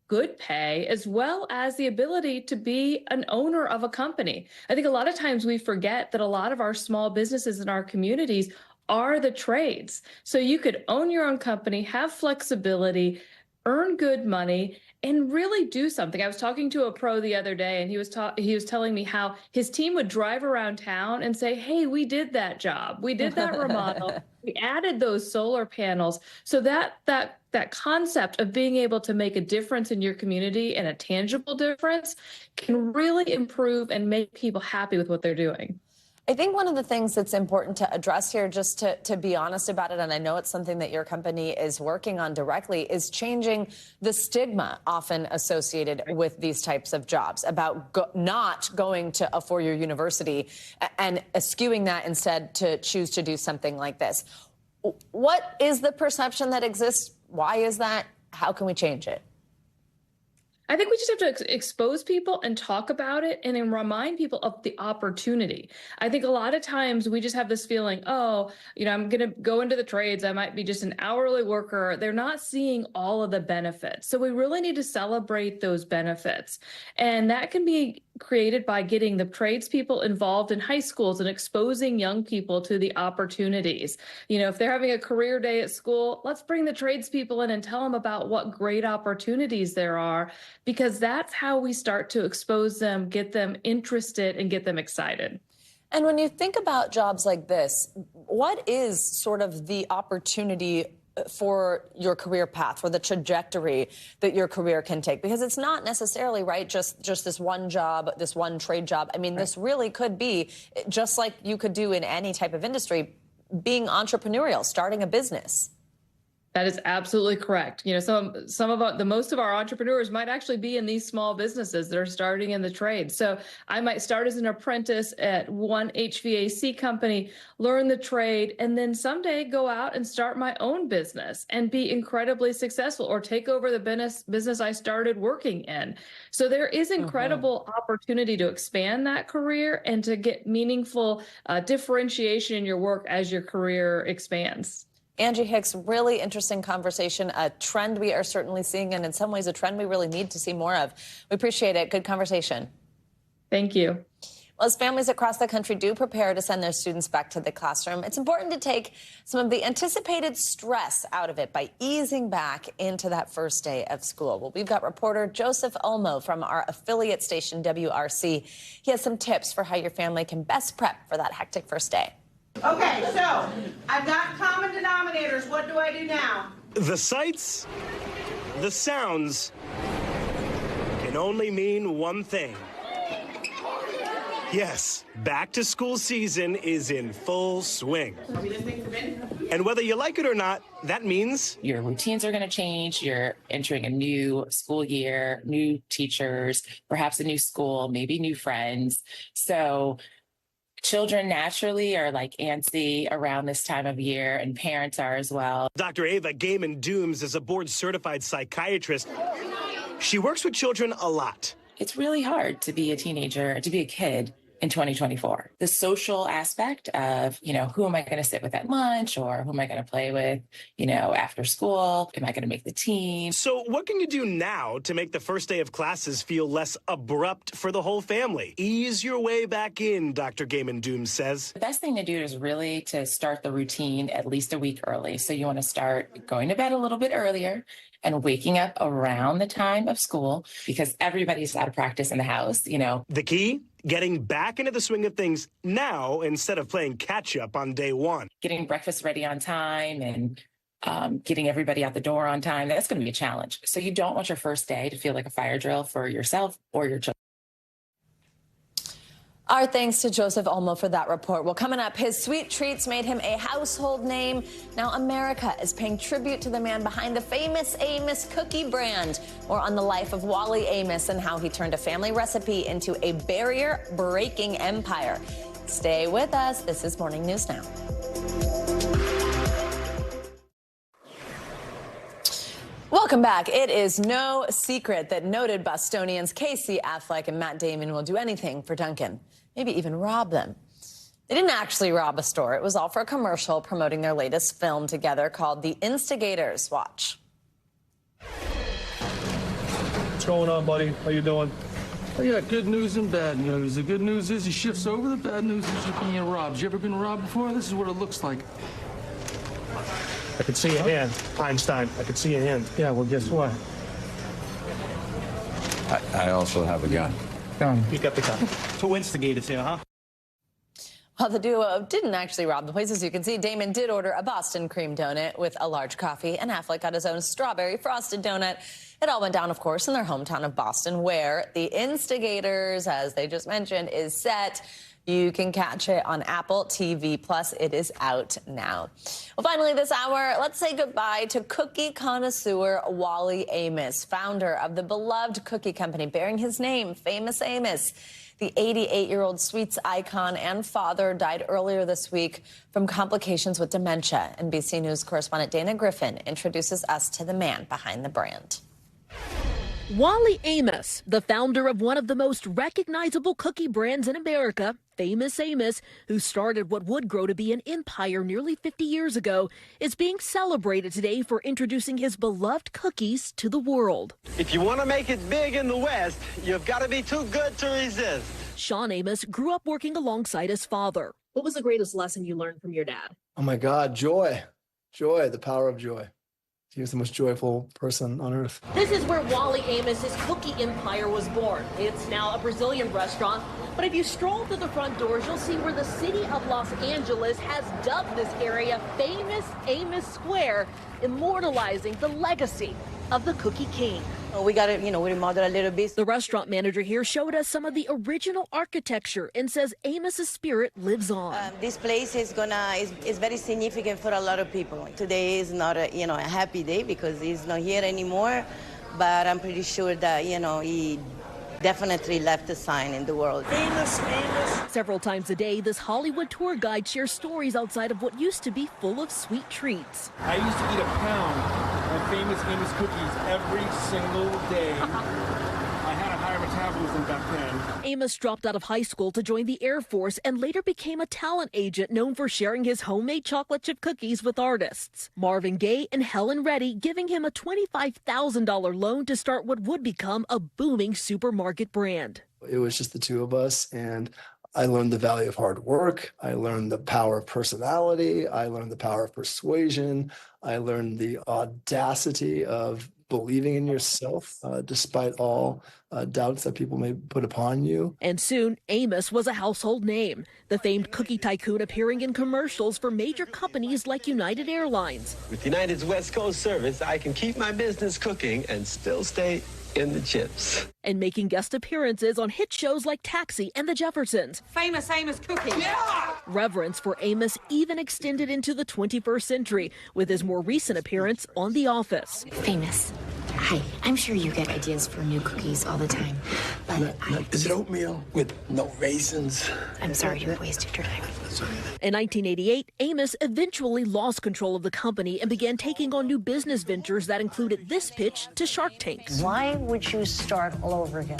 good pay, as well as the ability to be an owner of a company. I think a lot of times we forget that a lot of our small businesses in our communities are the trades. So you could own your own company, have flexibility, earn good money, and really do something. I was talking to a pro the other day, and he was telling me how his team would drive around town and say, hey, we did that job. We did that remodel. We added those solar panels. So that concept of being able to make a difference in your community and a tangible difference can really improve and make people happy with what they're doing. I think one of the things that's important to address here, just to be honest about it, and I know it's something that your company is working on directly, is changing the stigma often associated with these types of jobs about not going to a four-year university and eschewing that instead to choose to do something like this. What is the perception that exists? Why is that? How can we change it? I think we just have to expose people and talk about it and then remind people of the opportunity. I think a lot of times we just have this feeling, oh, I'm going to go into the trades. I might be just an hourly worker. They're not seeing all of the benefits. So we really need to celebrate those benefits. And that can be created by getting the tradespeople involved in high schools and exposing young people to the opportunities. If they're having a career day at school, let's bring the tradespeople in and tell them about what great opportunities there are, because that's how we start to expose them, get them interested, and get them excited. And when you think about jobs like this, what is sort of the opportunity for your career path, for the trajectory that your career can take? Because it's not necessarily, right, just this one job, this one trade job. I mean, This really could be, just like you could do in any type of industry, being entrepreneurial, starting a business. That is absolutely correct. Most of our entrepreneurs might actually be in these small businesses that are starting in the trade. So I might start as an apprentice at one HVAC company, learn the trade, and then someday go out and start my own business and be incredibly successful, or take over the business I started working in. So there is incredible opportunity to expand that career and to get meaningful differentiation in your work as your career expands. Angie Hicks, really interesting conversation, a trend we are certainly seeing, and in some ways a trend we really need to see more of. We appreciate it. Good conversation. Thank you. Well, as families across the country do prepare to send their students back to the classroom, it's important to take some of the anticipated stress out of it by easing back into that first day of school. Well, we've got reporter Joseph Olmo from our affiliate station, WRC. He has some tips for how your family can best prep for that hectic first day. Okay, so I've got common denominators. What do I do now? The sights, the sounds can only mean one thing. Yes, back to school season is in full swing. Are we listening for Ben? And whether you like it or not, that means your routines are going to change. You're entering a new school year, new teachers, perhaps a new school, maybe new friends. So children naturally are like antsy around this time of year, and parents are as well. Dr. Ava Gaiman-Dooms is a board-certified psychiatrist. She works with children a lot. It's really hard to be a teenager, to be a kid in 2024. The social aspect of, who am I going to sit with at lunch, or who am I going to play with, after school? Am I going to make the team? So what can you do now to make the first day of classes feel less abrupt for the whole family? Ease your way back in, Dr. Gaiman-Dooms says. The best thing to do is really to start the routine at least a week early. So you want to start going to bed a little bit earlier and waking up around the time of school, because everybody's out of practice in the house, The key? Getting back into the swing of things now instead of playing catch up on day one. Getting breakfast ready on time and getting everybody out the door on time, that's going to be a challenge. So you don't want your first day to feel like a fire drill for yourself or your children. Our thanks to Joseph Olmo for that report. Well, coming up, his sweet treats made him a household name. Now America is paying tribute to the man behind the famous Amos cookie brand. More on the life of Wally Amos and how he turned a family recipe into a barrier-breaking empire. Stay with us. This is Morning News Now. Welcome back. It is no secret that noted Bostonians Casey Affleck and Matt Damon will do anything for Dunkin', maybe even rob them. They didn't actually rob a store. It was all for a commercial promoting their latest film together called The Instigators. Watch. What's going on, buddy? How you doing? Oh, yeah, good news and bad news. The good news is he shifts over. The bad news is you're being robbed. You ever been robbed before? This is what it looks like. I could see a hand. Einstein, I could see a hand. Yeah, well, guess what? I also have a gun. You got the gun. Two instigators here, huh? Well, the duo didn't actually rob the place. As you can see, Damon did order a Boston cream donut with a large coffee, and Affleck got his own strawberry frosted donut. It all went down, of course, in their hometown of Boston, where The Instigators, as they just mentioned, is set. You can catch it on Apple TV+. It is out now. Well, finally this hour, let's say goodbye to cookie connoisseur Wally Amos, founder of the beloved cookie company bearing his name, Famous Amos. The 88-year-old sweets icon and father died earlier this week from complications with dementia. NBC News correspondent Dana Griffin introduces us to the man behind the brand. Wally Amos, the founder of one of the most recognizable cookie brands in America, Famous Amos, who started what would grow to be an empire nearly 50 years ago, is being celebrated today for introducing his beloved cookies to the world. If you want to make it big in the West, you've got to be too good to resist. Sean Amos grew up working alongside his father. What was the greatest lesson you learned from your dad? Oh my God, joy. Joy, the power of joy. He was the most joyful person on earth. This is where Wally Amos's cookie empire was born. It's now a Brazilian restaurant, but if you stroll through the front doors, you'll see where the city of Los Angeles has dubbed this area Famous Amos Square, immortalizing the legacy of the Cookie King. We got to, we remodeled a little bit. The restaurant manager here showed us some of the original architecture and says Amos's spirit lives on. This place is very significant for a lot of people. Today is not a happy day because he's not here anymore, but I'm pretty sure that he definitely left a sign in the world. Famous Amos. Several times a day, this Hollywood tour guide shares stories outside of what used to be full of sweet treats. I used to eat a pound of Famous Amos cookies every single day. I had a higher metabolism back then. Amos dropped out of high school to join the Air Force and later became a talent agent known for sharing his homemade chocolate chip cookies with artists. Marvin Gaye and Helen Reddy giving him a $25,000 loan to start what would become a booming supermarket brand. It was just the two of us, and I learned the value of hard work. I learned the power of personality. I learned the power of persuasion. I learned the audacity of believing in yourself, despite all doubts that people may put upon you. And soon, Amos was a household name, the famed cookie tycoon appearing in commercials for major companies like United Airlines. With United's West Coast service, I can keep my business cooking and still stay in the chips. And making guest appearances on hit shows like Taxi and The Jeffersons. Famous Amos cookies. Yeah! Reverence for Amos even extended into the 21st century with his more recent appearance on The Office. Famous. Hi, I'm sure you get ideas for new cookies all the time, but Is it oatmeal with no raisins? I'm sorry to have wasted your time. In 1988, Amos eventually lost control of the company and began taking on new business ventures that included this pitch to Shark Tank. Why would you start all over again?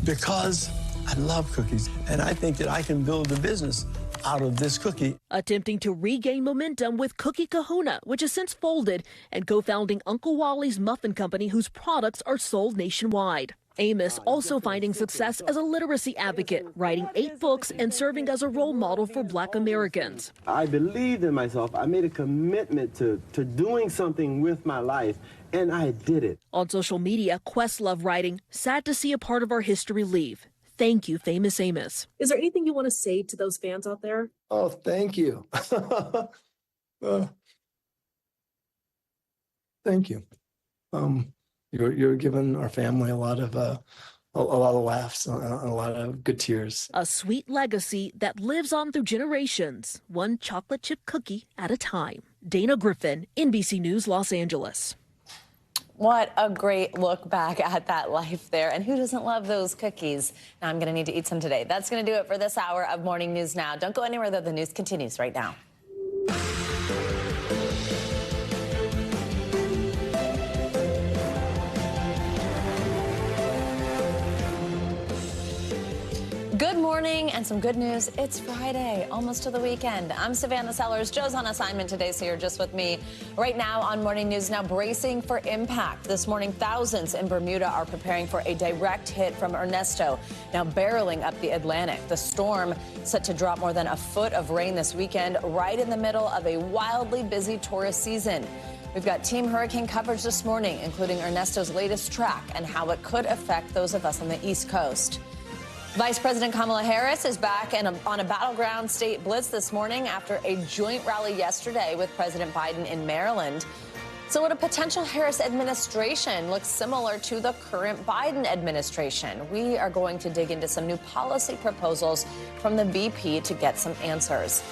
Because I love cookies, and I think that I can build a business out of this cookie. Attempting to regain momentum with Cookie Kahuna, which has since folded, and co-founding Uncle Wally's Muffin Company, whose products are sold nationwide. Amos also finding success as a literacy advocate, writing 8 books and serving as a role model for Black Americans. I believed in myself. I made a commitment to doing something with my life, and I did it. On social media, Questlove writing, sad to see a part of our history leave. Thank you, Famous Amos. Is there anything you want to say to those fans out there? Oh, thank you. Thank you. You're giving our family a lot of laughs and a lot of good tears. A sweet legacy that lives on through generations, one chocolate chip cookie at a time. Dana Griffin, NBC News, Los Angeles. What a great look back at that life there. And who doesn't love those cookies? Now I'm going to need to eat some today. That's going to do it for this hour of Morning News Now. Don't go anywhere, though. The news continues right now. Good morning and some good news. It's Friday, almost to the weekend. I'm Savannah Sellers. Joe's on assignment today, so you're just with me. Right now on Morning News, now bracing for impact. This morning, thousands in Bermuda are preparing for a direct hit from Ernesto, now barreling up the Atlantic. The storm set to drop more than a foot of rain this weekend, right in the middle of a wildly busy tourist season. We've got team hurricane coverage this morning, including Ernesto's latest track and how it could affect those of us on the East Coast. Vice President Kamala Harris is back on a battleground state blitz this morning after a joint rally yesterday with President Biden in Maryland. So would a potential Harris administration look similar to the current Biden administration? We are going to dig into some new policy proposals from the VP to get some answers.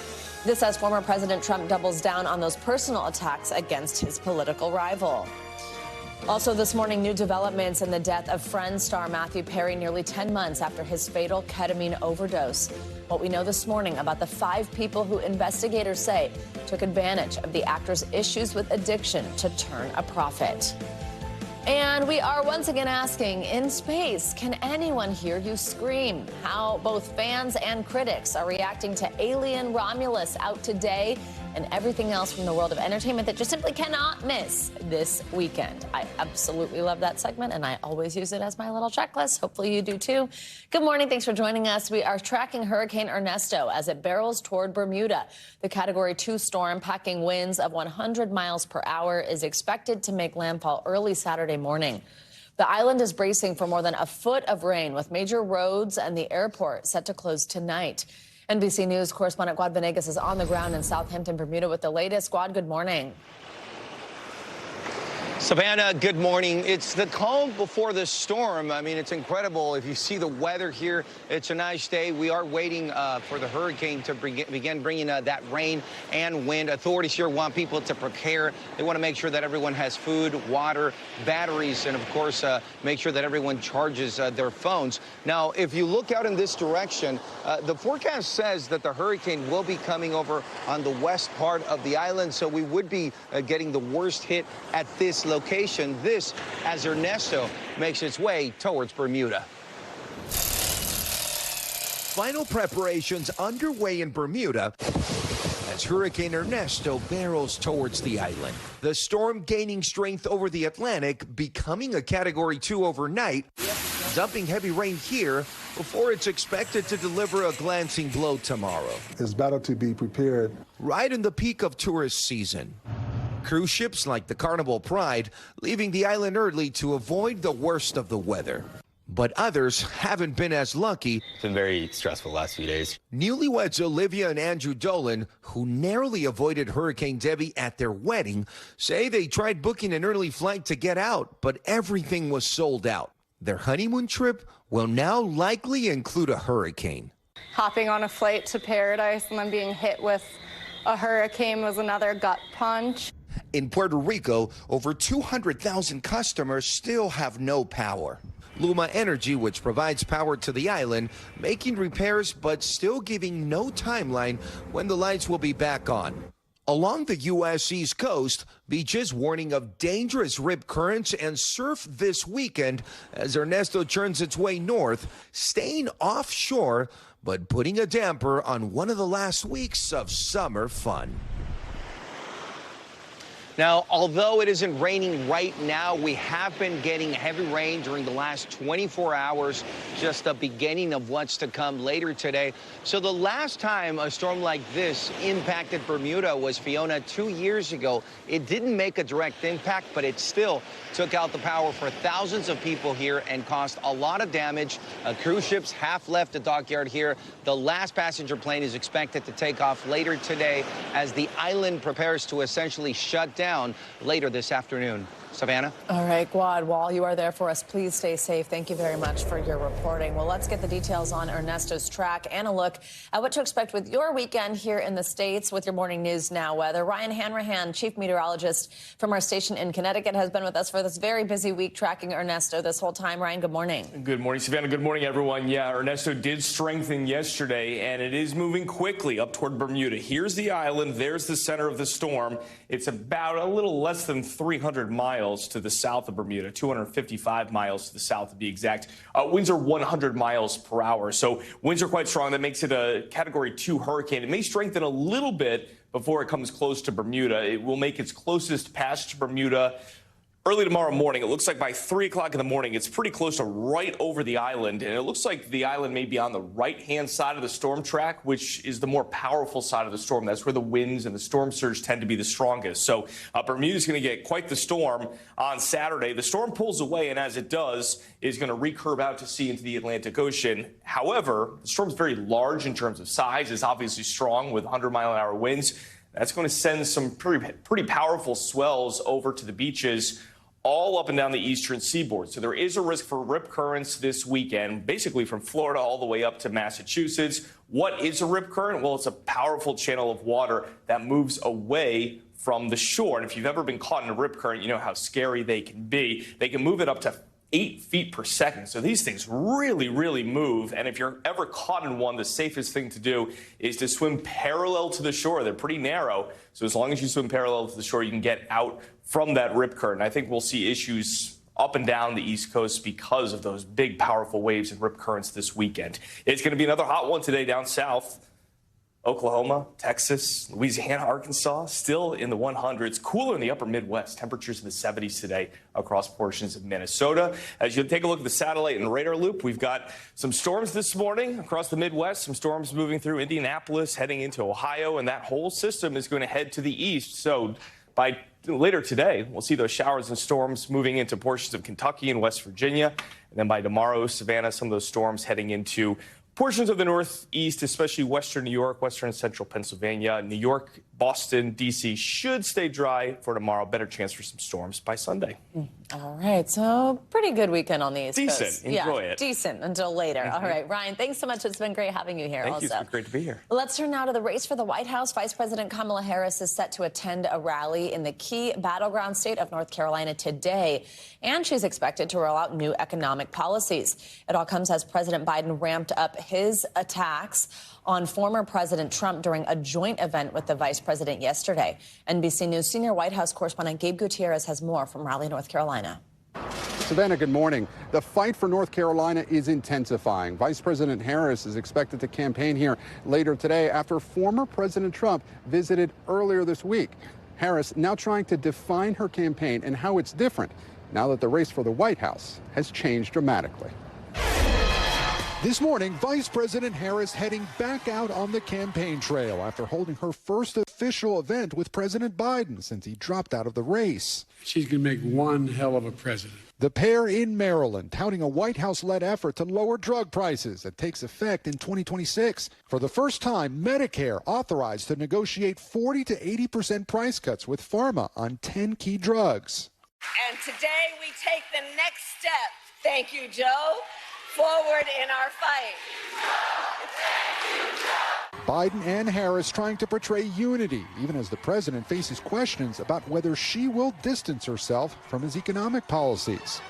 This as former President Trump doubles down on those personal attacks against his political rival. Also this morning, new developments in the death of Friends star Matthew Perry nearly 10 months after his fatal ketamine overdose. What we know this morning about the 5 people who investigators say took advantage of the actor's issues with addiction to turn a profit. And we are once again asking, in space, can anyone hear you scream? How both fans and critics are reacting to Alien Romulus out today and everything else from the world of entertainment that you simply cannot miss this weekend. I absolutely love that segment, and I always use it as my little checklist. Hopefully you do too. Good morning. Thanks for joining us. We are tracking Hurricane Ernesto as it barrels toward Bermuda. The Category 2 storm, packing winds of 100 miles per hour, is expected to make landfall early Saturday morning. The island is bracing for more than a foot of rain, with major roads and the airport set to close tonight. NBC News correspondent Guad Venegas is on the ground in Southampton, Bermuda with the latest. Guad, good morning. Savannah, good morning. It's the calm before the storm. I mean, it's incredible. If you see the weather here, it's a nice day. We are waiting for the hurricane to begin bringing that rain and wind. Authorities here want people to prepare. They want to make sure that everyone has food, water, batteries, and, of course, make sure that everyone charges their phones. Now, if you look out in this direction, the forecast says that the hurricane will be coming over on the west part of the island, so we would be getting the worst hit at this location. This as Ernesto makes its way towards Bermuda. Final preparations underway in Bermuda as Hurricane Ernesto barrels towards the island. The storm gaining strength over the Atlantic, becoming a Category 2 overnight, dumping heavy rain here before it's expected to deliver a glancing blow tomorrow. It's better to be prepared. Right in the peak of tourist season. Cruise ships like the Carnival Pride leaving the island early to avoid the worst of the weather. But others haven't been as lucky. It's been very stressful the last few days. Newlyweds Olivia and Andrew Dolan, who narrowly avoided Hurricane Debbie at their wedding, say they tried booking an early flight to get out, but everything was sold out. Their honeymoon trip will now likely include a hurricane. Hopping on a flight to paradise and then being hit with a hurricane was another gut punch. In Puerto Rico, over 200,000 customers still have no power. Luma Energy, which provides power to the island, making repairs but still giving no timeline when the lights will be back on. Along the U.S. East Coast, beaches warning of dangerous rip currents and surf this weekend as Ernesto churns its way north, staying offshore but putting a damper on one of the last weeks of summer fun. Now, although it isn't raining right now, we have been getting heavy rain during the last 24 hours, just the beginning of what's to come later today. So the last time a storm like this impacted Bermuda was Fiona 2 years ago. It didn't make a direct impact, but it still took out the power for thousands of people here and caused a lot of damage. Cruise ships have left the dockyard here. The last passenger plane is expected to take off later today as the island prepares to essentially shut down later this afternoon. Savannah? All right, Guad, while you are there for us, please stay safe. Thank you very much for your reporting. Well, let's get the details on Ernesto's track and a look at what to expect with your weekend here in the States with your Morning News Now weather. Ryan Hanrahan, chief meteorologist from our station in Connecticut, has been with us for this very busy week tracking Ernesto this whole time. Ryan, good morning. Good morning, Savannah. Good morning, everyone. Yeah, Ernesto did strengthen yesterday, and it is moving quickly up toward Bermuda. Here's the island. There's the center of the storm. It's about a little less than 300 miles miles to the south of Bermuda, 255 miles to the south to be exact. Winds are 100 miles per hour. So winds are quite strong. That makes it a Category 2 hurricane. It may strengthen a little bit before it comes close to Bermuda. It will make its closest pass to Bermuda early tomorrow morning. It looks like by 3 o'clock in the morning, it's pretty close to right over the island. And it looks like the island may be on the right-hand side of the storm track, which is the more powerful side of the storm. That's where the winds and the storm surge tend to be the strongest. So Bermuda's going to get quite the storm on Saturday. The storm pulls away, and as it does, is going to recurve out to sea into the Atlantic Ocean. However, the storm's very large in terms of size. It's obviously strong with 100-mile-an-hour winds. That's going to send some pretty powerful swells over to the beaches all up and down the eastern seaboard. So there is a risk for rip currents this weekend, basically from Florida all the way up to Massachusetts. What is a rip current? Well, it's a powerful channel of water that moves away from the shore. And if you've ever been caught in a rip current, you know how scary they can be. They can move it up to 8 feet per second. So these things really, really move. And if you're ever caught in one, the safest thing to do is to swim parallel to the shore. They're pretty narrow. So as long as you swim parallel to the shore, you can get out from that rip current. I think we'll see issues up and down the East Coast because of those big, powerful waves and rip currents this weekend. It's going to be another hot one today down south. Oklahoma, Texas, Louisiana, Arkansas, still in the 100s. Cooler in the upper Midwest. Temperatures in the 70s today across portions of Minnesota. As you take a look at the satellite and radar loop, we've got some storms this morning across the Midwest. Some storms moving through Indianapolis, heading into Ohio, and that whole system is going to head to the east. So by later today, we'll see those showers and storms moving into portions of Kentucky and West Virginia. And then by tomorrow, Savannah, some of those storms heading into portions of the Northeast, especially western New York, western and central Pennsylvania, New York, Boston, D.C. should stay dry for tomorrow. Better chance for some storms by Sunday. All right. So pretty good weekend on the East Coast. Decent. Enjoy it. Decent until later. All right. Ryan, thanks so much. It's been great having you here. Thank also. you. It's been great to be here. Let's turn now to the race for the White House. Vice President Kamala Harris is set to attend a rally in the key battleground state of North Carolina today, and she's expected to roll out new economic policies. It all comes as President Biden ramped up his attacks on former President Trump during a joint event with the vice president yesterday. NBC News senior White House correspondent Gabe Gutierrez has more from Raleigh, North Carolina. Savannah, good morning. The fight for North Carolina is intensifying. Vice President Harris is expected to campaign here later today after former President Trump visited earlier this week. Harris now trying to define her campaign and how it's different now that the race for the White House has changed dramatically. This morning, Vice President Harris heading back out on the campaign trail after holding her first official event with President Biden since he dropped out of the race. She's going to make one hell of a president. The pair in Maryland touting a White House-led effort to lower drug prices that takes effect in 2026. For the first time, Medicare authorized to negotiate 40 to 80% price cuts with pharma on 10 key drugs. And today we take the next step. Thank you, Joe. Forward in our fight. Biden and Harris trying to portray unity, even as the president faces questions about whether she will distance herself from his economic policies.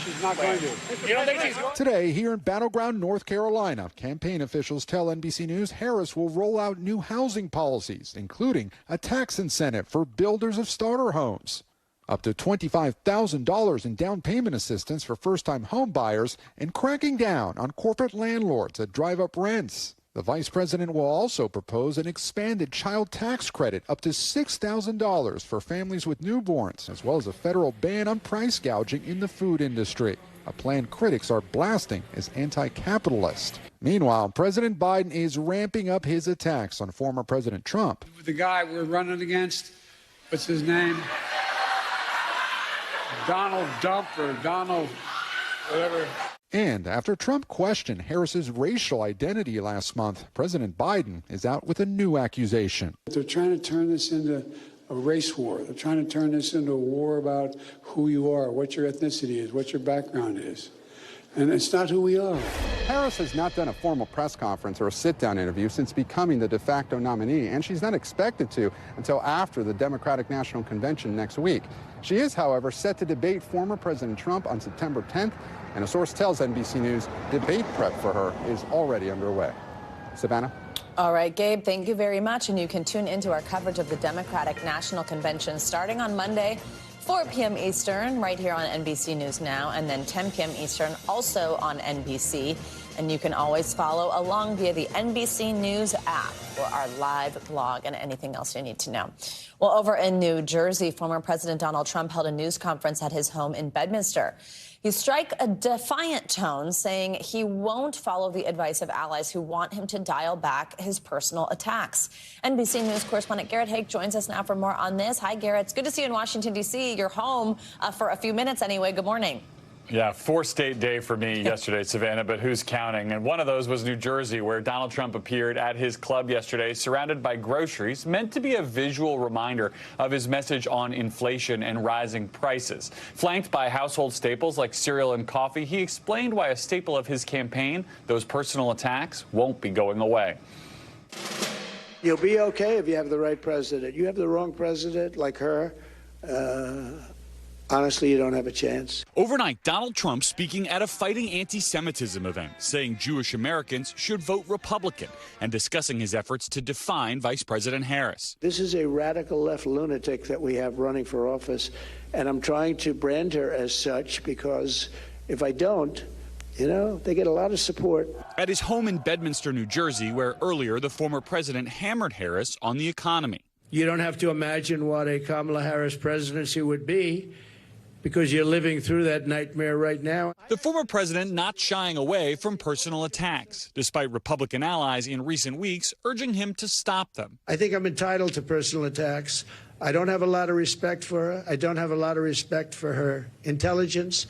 She's not going to. You don't think she's going to? Today, here in battleground North Carolina, campaign officials tell NBC News Harris will roll out new housing policies, including a tax incentive for builders of starter homes, up to $25,000 in down payment assistance for first-time home buyers, and cracking down on corporate landlords that drive up rents. The vice president will also propose an expanded child tax credit up to $6,000 for families with newborns, as well as a federal ban on price gouging in the food industry, a plan critics are blasting as anti-capitalist. Meanwhile, President Biden is ramping up his attacks on former President Trump. The guy we're running against, what's his name? Donald Dump or Donald whatever. And after Trump questioned Harris's racial identity last month, President Biden is out with a new accusation. They're trying to turn this into a race war. They're trying to turn this into a war about who you are, what your ethnicity is, what your background is. And it's not who we are. Harris has not done a formal press conference or a sit-down interview since becoming the de facto nominee, and she's not expected to until after the Democratic National Convention next week. She is, however, set to debate former President Trump on September 10th, and a source tells NBC News debate prep for her is already underway. Savannah? All right, Gabe, thank you very much. And you can tune into our coverage of the Democratic National Convention starting on Monday. 4 p.m. Eastern, right here on NBC News Now, and then 10 p.m. Eastern, also on NBC. And you can always follow along via the NBC News app for our live blog and anything else you need to know. Well, over in New Jersey, former President Donald Trump held a news conference at his home in Bedminster. He struck a defiant tone, saying he won't follow the advice of allies who want him to dial back his personal attacks. NBC News correspondent Garrett Haake joins us now for more on this. Hi, Garrett. It's good to see you in Washington, D.C. You're home for a few minutes anyway. Good morning. Yeah, 4-state day for me yesterday, Savannah, but who's counting? And one of those was New Jersey, where Donald Trump appeared at his club yesterday, surrounded by groceries, meant to be a visual reminder of his message on inflation and rising prices. Flanked by household staples like cereal and coffee, he explained why a staple of his campaign, those personal attacks, won't be going away. You'll be okay if you have the right president. You have the wrong president, like her. Honestly, you don't have a chance. Overnight, Donald Trump speaking at a fighting anti-Semitism event, saying Jewish Americans should vote Republican and discussing his efforts to define Vice President Harris. This is a radical left lunatic that we have running for office, and I'm trying to brand her as such because if I don't, they get a lot of support. At his home in Bedminster, New Jersey, where earlier the former president hammered Harris on the economy. You don't have to imagine what a Kamala Harris presidency would be, because you're living through that nightmare right now. The former president not shying away from personal attacks, despite Republican allies in recent weeks urging him to stop them. I think I'm entitled to personal attacks. I don't have a lot of respect for her. I don't have a lot of respect for her intelligence.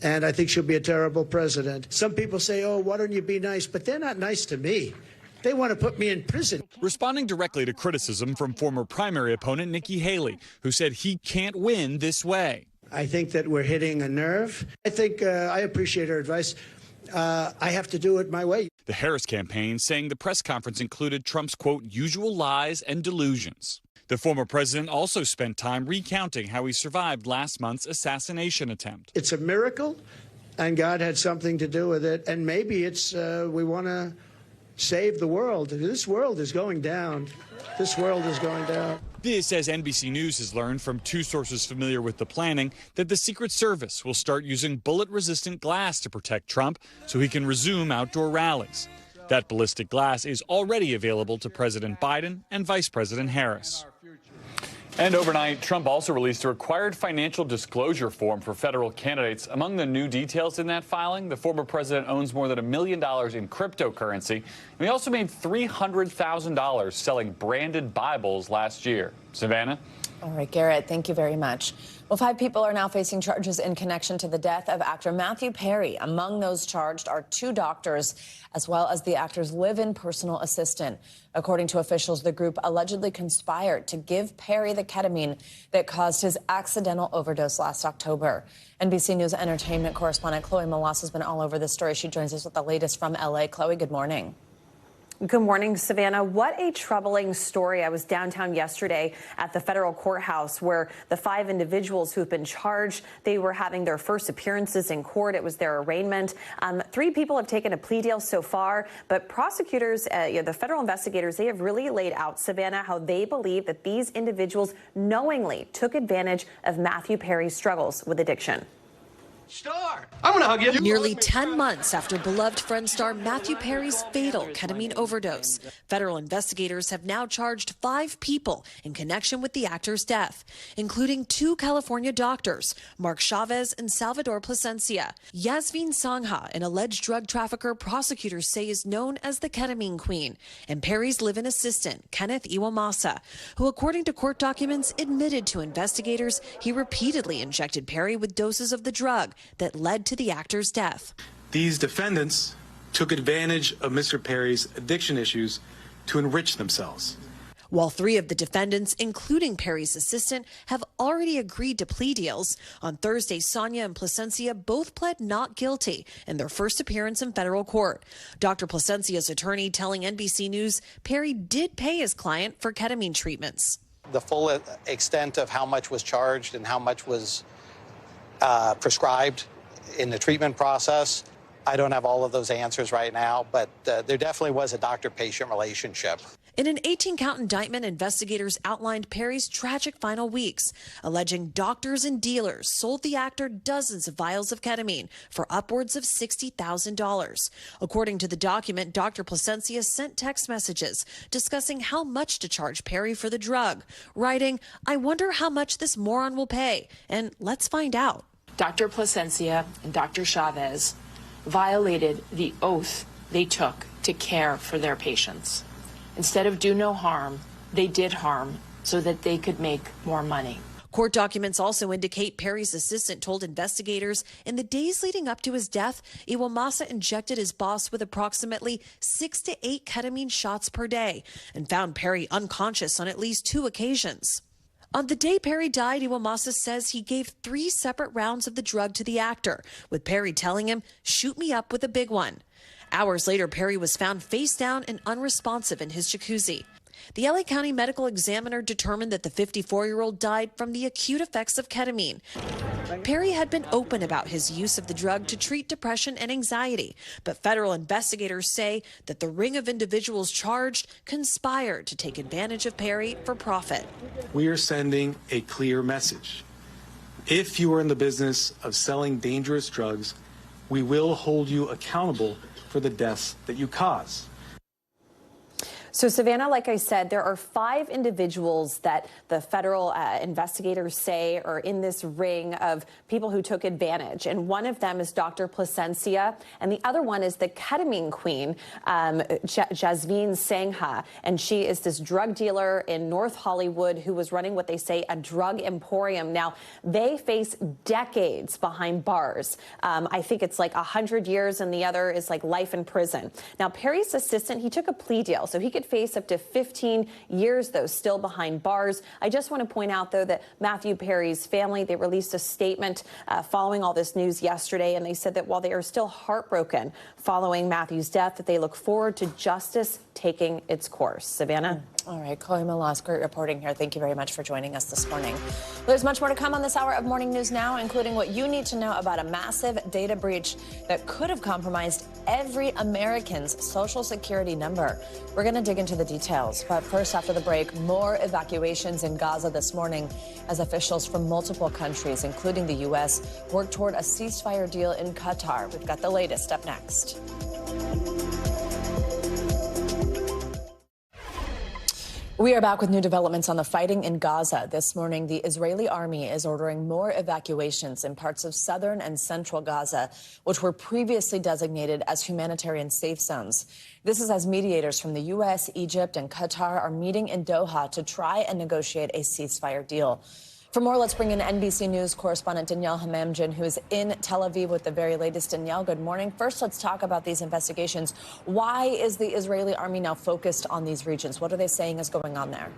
And I think she'll be a terrible president. Some people say, oh, why don't you be nice? But they're not nice to me. They want to put me in prison. Responding directly to criticism from former primary opponent Nikki Haley, who said he can't win this way. I think that we're hitting a nerve. I think I appreciate her advice. I have to do it my way. The Harris campaign saying the press conference included Trump's, quote, usual lies and delusions. The former president also spent time recounting how he survived last month's assassination attempt. It's a miracle, and God had something to do with it. And maybe it's we want to save the world. This world is going down. This world is going down. This, as NBC News has learned from 2 sources familiar with the planning, that the Secret Service will start using bullet-resistant glass to protect Trump so he can resume outdoor rallies. That ballistic glass is already available to President Biden and Vice President Harris. And overnight, Trump also released a required financial disclosure form for federal candidates. Among the new details in that filing, the former president owns more than $1 million in cryptocurrency. And he also made $300,000 selling branded Bibles last year. Savannah? All right, Garrett, thank you very much. Well, 5 people are now facing charges in connection to the death of actor Matthew Perry. Among those charged are 2 doctors, as well as the actor's live-in personal assistant. According to officials, the group allegedly conspired to give Perry the ketamine that caused his accidental overdose last October. NBC News entertainment correspondent Chloe Malas has been all over this story. She joins us with the latest from L.A. Chloe, good morning. Good morning, Savannah. What a troubling story. I was downtown yesterday at the federal courthouse where the 5 individuals who've been charged, they were having their first appearances in court. It was their arraignment. 3 people have taken a plea deal so far, but prosecutors, the federal investigators, they have really laid out, Savannah, how they believe that these individuals knowingly took advantage of Matthew Perry's struggles with addiction. Star, I'm gonna hug you. Nearly 10 months after beloved Friend star Matthew Perry's fatal ketamine overdose, federal investigators have now charged 5 people in connection with the actor's death, including 2 California doctors, Mark Chavez and Salvador Plasencia. Yasmin Sangha, an alleged drug trafficker prosecutors say is known as the ketamine queen, and Perry's live-in assistant, Kenneth Iwamasa, who, according to court documents, admitted to investigators he repeatedly injected Perry with doses of the drug that led to the actor's death. These defendants took advantage of Mr. Perry's addiction issues to enrich themselves. While 3 of the defendants, including Perry's assistant, have already agreed to plea deals, on Thursday, Sonia and Plasencia both pled not guilty in their first appearance in federal court. Dr. Plasencia's attorney telling NBC News Perry did pay his client for ketamine treatments. The full extent of how much was charged and how much was prescribed in the treatment process, I don't have all of those answers right now, but there definitely was a doctor-patient relationship. In an 18-count indictment, investigators outlined Perry's tragic final weeks, alleging doctors and dealers sold the actor dozens of vials of ketamine for upwards of $60,000. According to the document, Dr. Placencia sent text messages discussing how much to charge Perry for the drug, writing, "I wonder how much this moron will pay, and let's find out." Dr. Placencia and Dr. Chavez violated the oath they took to care for their patients. Instead of do no harm, they did harm so that they could make more money. Court documents also indicate Perry's assistant told investigators in the days leading up to his death, Iwamasa injected his boss with approximately 6 to 8 ketamine shots per day and found Perry unconscious on at least 2 occasions. On the day Perry died, Iwamasa says he gave 3 separate rounds of the drug to the actor, with Perry telling him, "Shoot me up with a big one." Hours later, Perry was found face down and unresponsive in his jacuzzi. The LA County Medical Examiner determined that the 54-year-old died from the acute effects of ketamine. Perry had been open about his use of the drug to treat depression and anxiety, but federal investigators say that the ring of individuals charged conspired to take advantage of Perry for profit. We are sending a clear message. If you are in the business of selling dangerous drugs, we will hold you accountable for the deaths that you cause. So, Savannah, like I said, there are 5 individuals that the federal investigators say are in this ring of people who took advantage. And one of them is Dr. Placencia, and the other one is the ketamine queen, Jasmine Sangha. And she is this drug dealer in North Hollywood who was running what they say a drug emporium. Now, they face decades behind bars. I think it's like 100 years, and the other is like life in prison. Now, Perry's assistant, he took a plea deal, so he could face up to 15 years, though, still behind bars. I just want to point out, though, that Matthew Perry's family, they released a statement following all this news yesterday, and they said that while they are still heartbroken following Matthew's death, that they look forward to justice taking its course. Savannah? All right, Chloe Malas, great reporting here. Thank you very much for joining us this morning. There's much more to come on this hour of Morning News Now, including what you need to know about a massive data breach that could have compromised every American's Social Security number. We're going to dig into the details. But first, after the break, more evacuations in Gaza this morning as officials from multiple countries, including the U.S., work toward a ceasefire deal in Qatar. We've got the latest up next. We are back with new developments on the fighting in Gaza. This morning, the Israeli army is ordering more evacuations in parts of southern and central Gaza, which were previously designated as humanitarian safe zones. This is as mediators from the U.S., Egypt, and Qatar are meeting in Doha to try and negotiate a ceasefire deal. For more, let's bring in NBC News correspondent Danielle Hamamdjian, who is in Tel Aviv with the very latest. Danielle, good morning. First, let's talk about these investigations. Why is the Israeli army now focused on these regions? What are they saying is going on there?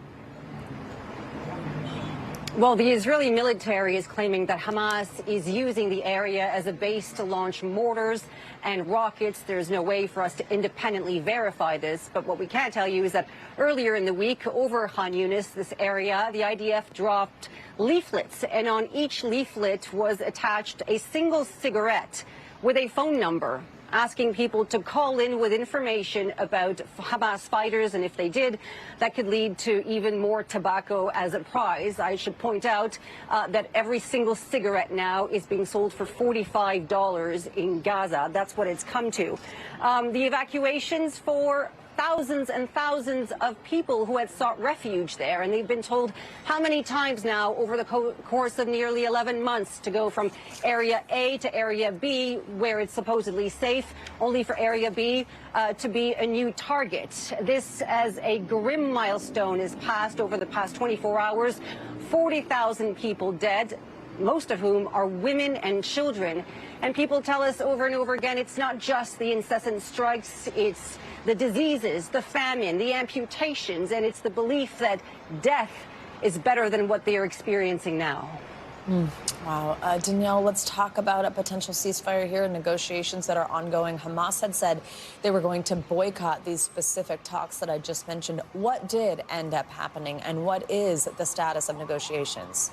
Well, the Israeli military is claiming that Hamas is using the area as a base to launch mortars and rockets. There's no way for us to independently verify this, but what we can tell you is that earlier in the week over Khan Yunis, this area, the IDF dropped leaflets, and on each leaflet was attached a single cigarette with a phone number, asking people to call in with information about Hamas fighters, and if they did, that could lead to even more tobacco as a prize. I should point out that every single cigarette now is being sold for $45 in Gaza. That's what it's come to. The evacuations for thousands and thousands of people who had sought refuge there, and they've been told how many times now over the course of nearly 11 months to go from Area A to Area B, where it's supposedly safe, only for Area B to be a new target. This as a grim milestone is passed over the past 24 hours. 40,000 people dead, most of whom are women and children. And people tell us over and over again, it's not just the incessant strikes, it's the diseases, the famine, the amputations, and it's the belief that death is better than what they are experiencing now. Wow. Danielle, let's talk about a potential ceasefire here and negotiations that are ongoing. Hamas had said they were going to boycott these specific talks that I just mentioned. What did end up happening, and what is the status of negotiations?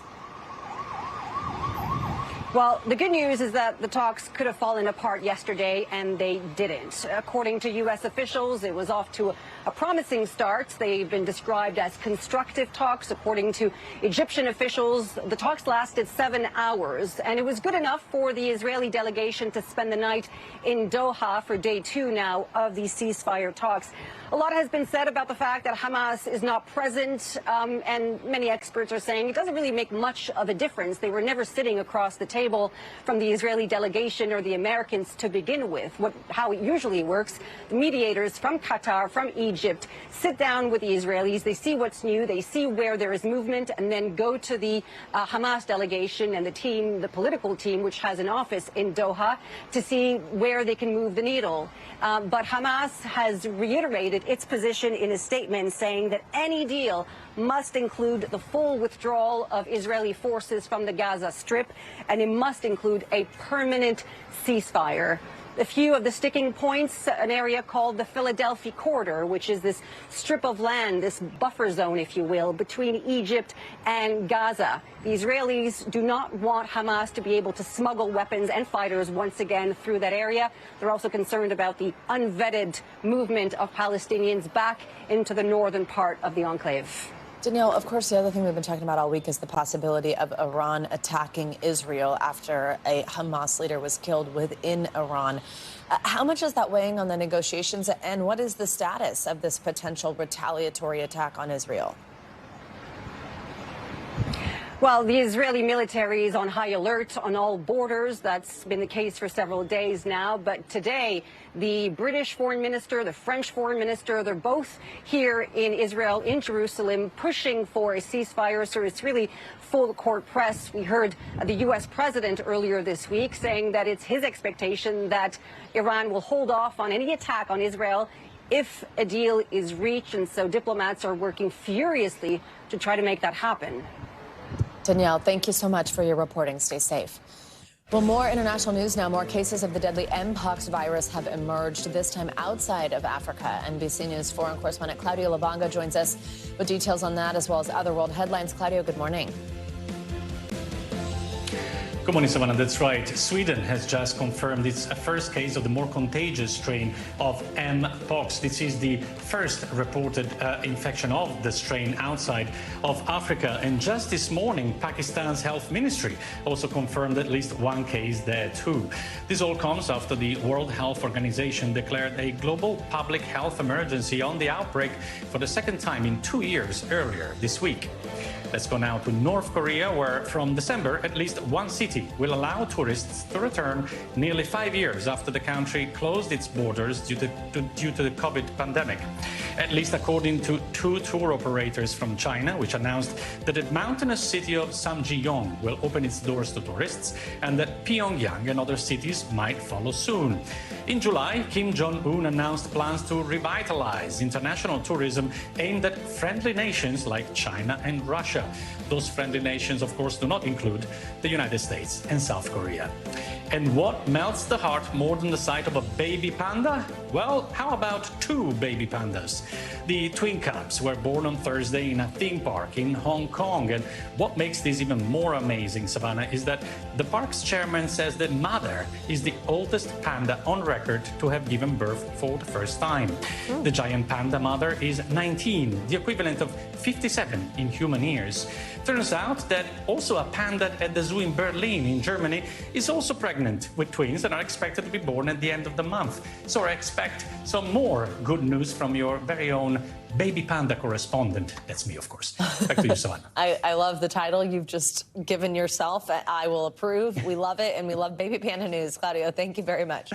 Well, the good news is that the talks could have fallen apart yesterday, and they didn't. According to U.S. officials, it was off to a promising start. They've been described as constructive talks. According to Egyptian officials, the talks lasted 7 hours, and it was good enough for the Israeli delegation to spend the night in Doha for day 2 now of these ceasefire talks. A lot has been said about the fact that Hamas is not present, and many experts are saying it doesn't really make much of a difference. They were never sitting across the table from the Israeli delegation or the Americans to begin with. How it usually works, the mediators from Qatar, from Egypt, sit down with the Israelis. They see what's new. They see where there is movement, and then go to the Hamas delegation and the team, the political team, which has an office in Doha, to see where they can move the needle. But Hamas has reiterated its position in a statement saying that any deal must include the full withdrawal of Israeli forces from the Gaza Strip, and it must include a permanent ceasefire. A few of the sticking points, an area called the Philadelphia Corridor, which is this strip of land, this buffer zone, if you will, between Egypt and Gaza. The Israelis do not want Hamas to be able to smuggle weapons and fighters once again through that area. They're also concerned about the unvetted movement of Palestinians back into the northern part of the enclave. Danielle, of course, the other thing we've been talking about all week is the possibility of Iran attacking Israel after a Hamas leader was killed within Iran. How much is that weighing on the negotiations, and what is the status of this potential retaliatory attack on Israel? Well, the Israeli military is on high alert on all borders. That's been the case for several days now. But today, the British foreign minister, the French foreign minister, they're both here in Israel, in Jerusalem, pushing for a ceasefire. So it's really full court press. We heard the U.S. president earlier this week saying that it's his expectation that Iran will hold off on any attack on Israel if a deal is reached. And so diplomats are working furiously to try to make that happen. Danielle, thank you so much for your reporting. Stay safe. Well, more international news now. More cases of the deadly Mpox virus have emerged, this time outside of Africa. NBC News foreign correspondent Claudio Labanga joins us with details on that, as well as other world headlines. Claudio, good morning. Good morning, Savannah. That's right. Sweden has just confirmed its first case of the more contagious strain of Mpox. This is the first reported infection of the strain outside of Africa. And just this morning, Pakistan's health ministry also confirmed at least one case there too. This all comes after the World Health Organization declared a global public health emergency on the outbreak for the second time in 2 years earlier this week. Let's go now to North Korea, where from December, at least one city will allow tourists to return nearly 5 years after the country closed its borders due to the COVID pandemic. At least according to 2 tour operators from China, which announced that the mountainous city of Samjiyon will open its doors to tourists, and that Pyongyang and other cities might follow soon. In July, Kim Jong-un announced plans to revitalize international tourism aimed at friendly nations like China and Russia. Those friendly nations, of course, do not include the United States and South Korea. And what melts the heart more than the sight of a baby panda? Well, how about 2 baby pandas? The twin cubs were born on Thursday in a theme park in Hong Kong. And what makes this even more amazing, Savannah, is that the park's chairman says that mother is the oldest panda on record to have given birth for the first time. The giant panda mother is 19, the equivalent of 57 in human years. Turns out that also a panda at the zoo in Berlin in Germany is also pregnant with twins that are expected to be born at the end of the month. So I expect some more good news from your very own baby panda correspondent. That's me, of course. Back to you, Savannah. I love the title you've just given yourself. I will approve. We love it, and we love baby panda news. Claudio, thank you very much.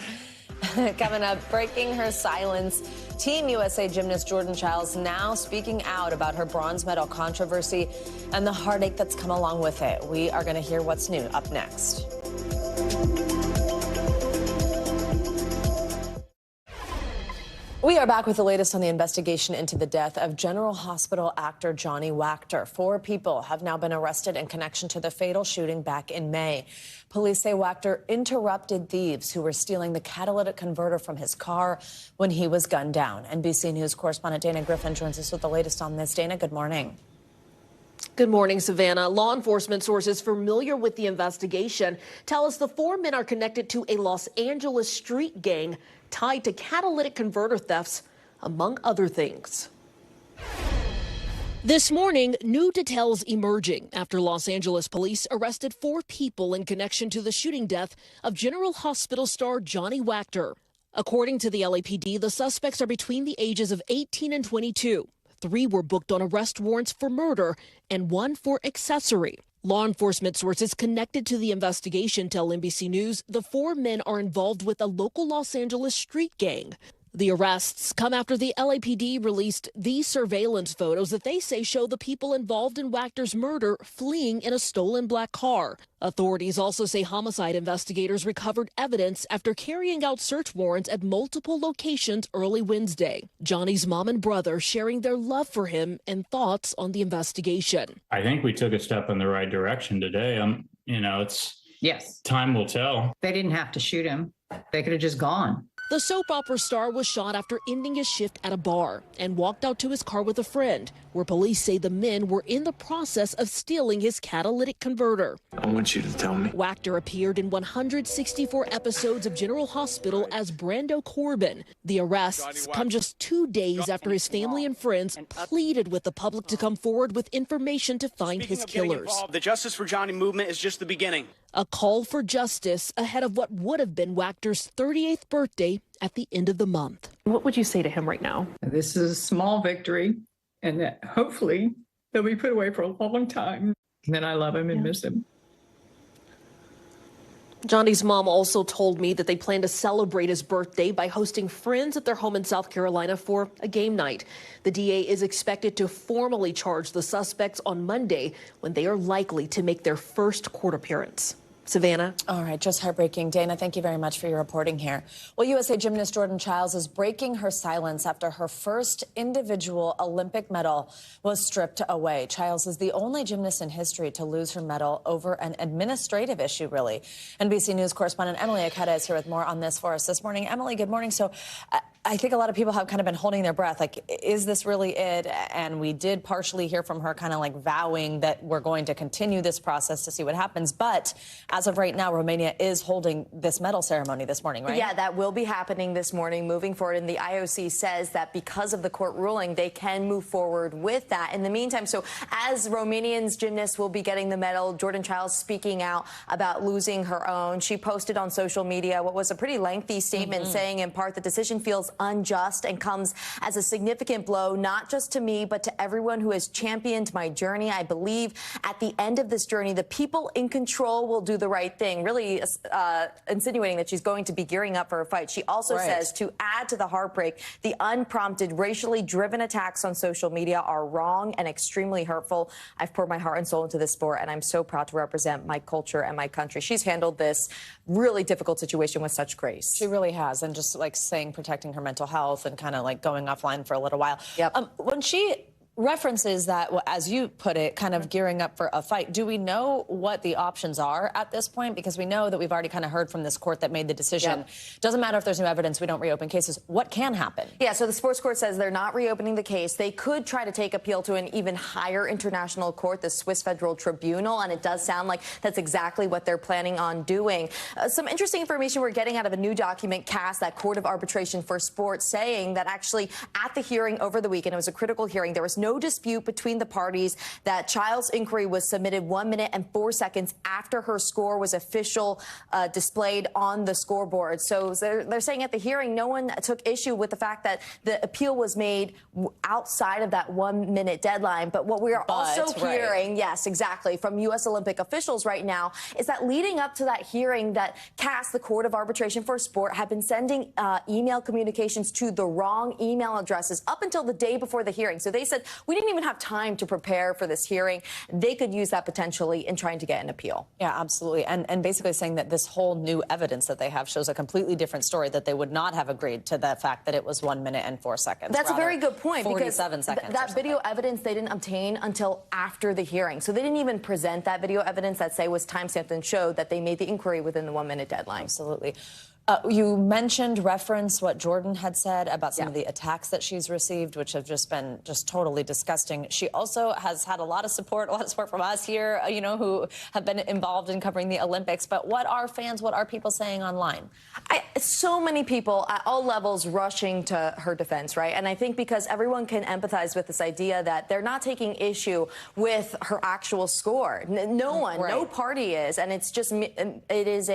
Coming up, breaking her silence, Team USA gymnast Jordan Chiles now speaking out about her bronze medal controversy and the heartache that's come along with it. We are going to hear what's new up next. We are back with the latest on the investigation into the death of General Hospital actor Johnny Wachter. 4 people have now been arrested in connection to the fatal shooting back in May. Police say Wachter interrupted thieves who were stealing the catalytic converter from his car when he was gunned down. NBC News correspondent Dana Griffin joins us with the latest on this. Dana, good morning. Good morning, Savannah. Law enforcement sources familiar with the investigation tell us the 4 men are connected to a Los Angeles street gang tied to catalytic converter thefts, among other things. This morning, new details emerging after Los Angeles police arrested 4 people in connection to the shooting death of General Hospital star Johnny Wachter. According to the LAPD, the suspects are between the ages of 18 and 22. 3 were booked on arrest warrants for murder and 1 for accessory. Law enforcement sources connected to the investigation tell NBC News the 4 men are involved with a local Los Angeles street gang. The arrests come after the LAPD released these surveillance photos that they say show the people involved in Wachter's murder fleeing in a stolen black car. Authorities also say homicide investigators recovered evidence after carrying out search warrants at multiple locations early Wednesday. Johnny's mom and brother sharing their love for him and thoughts on the investigation. I think we took a step in the right direction today. Yes. Time will tell. They didn't have to shoot him. They could have just gone. The soap opera star was shot after ending his shift at a bar and walked out to his car with a friend, where police say the men were in the process of stealing his catalytic converter. I want you to tell me. Wachter appeared in 164 episodes of General Hospital as Brando Corbin. The arrests come just 2 days after his family and friends pleaded with the public to come forward with information to find his killers. The Justice for Johnny movement is just the beginning. A call for justice ahead of what would have been Wachter's 38th birthday at the end of the month. What would you say to him right now? This is a small victory, and that hopefully they'll be put away for a long time. And then I love him and miss him. Johnny's mom also told me that they plan to celebrate his birthday by hosting friends at their home in South Carolina for a game night. The DA is expected to formally charge the suspects on Monday when they are likely to make their first court appearance. Savannah. All right, just heartbreaking. Dana, thank you very much for your reporting here. Well, USA gymnast Jordan Childs is breaking her silence after her first individual Olympic medal was stripped away. Childs is the only gymnast in history to lose her medal over an administrative issue, really. NBC News correspondent Emily Aketa is here with more on this for us this morning. Emily, good morning. So I think a lot of people have kind of been holding their breath. Like, is this really it? And we did partially hear from her kind of like vowing that we're going to continue this process to see what happens. But as of right now, Romania is holding this medal ceremony this morning, right? Yeah, that will be happening this morning moving forward. And the IOC says that because of the court ruling, they can move forward with that. In the meantime, so as Romanian's gymnast will be getting the medal, Jordan Childs speaking out about losing her own. She posted on social media what was a pretty lengthy statement saying in part the decision feels unjust and comes as a significant blow, not just to me, but to everyone who has championed my journey. I believe at the end of this journey, the people in control will do the right thing, really insinuating that she's going to be gearing up for a fight. She also says, to add to the heartbreak, the unprompted, racially driven attacks on social media are wrong and extremely hurtful. I've poured my heart and soul into this sport, and I'm so proud to represent my culture and my country. She's handled this really difficult situation with such grace. She really has, and just like saying protecting her mental health and kind of like going offline for a little while. Yep. When she references that, well, as you put it, kind of gearing up for a fight, do we know what the options are at this point? Because we know that we've already kind of heard from this court that made the decision. Yep. Doesn't matter if there's new evidence, we don't reopen cases. What can happen? Yeah, so the sports court says they're not reopening the case. They could try to take appeal to an even higher international court, the Swiss Federal Tribunal, and it does sound like that's exactly what they're planning on doing. Some interesting information we're getting out of a new document, CAS, that Court of Arbitration for Sport, saying that actually at the hearing over the weekend, it was a critical hearing, there was no dispute between the parties that Child's inquiry was submitted 1 minute and 4 seconds after her score was displayed on the scoreboard. So they're saying at the hearing, no one took issue with the fact that the appeal was made outside of that 1 minute deadline. But what we are also hearing, yes, exactly, from U.S. Olympic officials right now is that leading up to that hearing, that CAS, the Court of Arbitration for Sport, have been sending email communications to the wrong email addresses up until the day before the hearing. So they said, we didn't even have time to prepare for this hearing. They could use that potentially in trying to get an appeal. Yeah, absolutely. And basically saying that this whole new evidence that they have shows a completely different story, that they would not have agreed to the fact that it was 1 minute and 4 seconds. That's a very good point. 47 seconds. That video evidence they didn't obtain until after the hearing. So they didn't even present that video evidence that say was timestamped and showed that they made the inquiry within the 1 minute deadline. Absolutely. You referenced what Jordan had said about some of the attacks that she's received, which have just been totally disgusting. She also has had a lot of support from us here, who have been involved in covering the Olympics. But what are people saying online? So many people at all levels rushing to her defense, right? And I think because everyone can empathize with this idea that they're not taking issue with her actual score. No one, no party is. And it's just, it is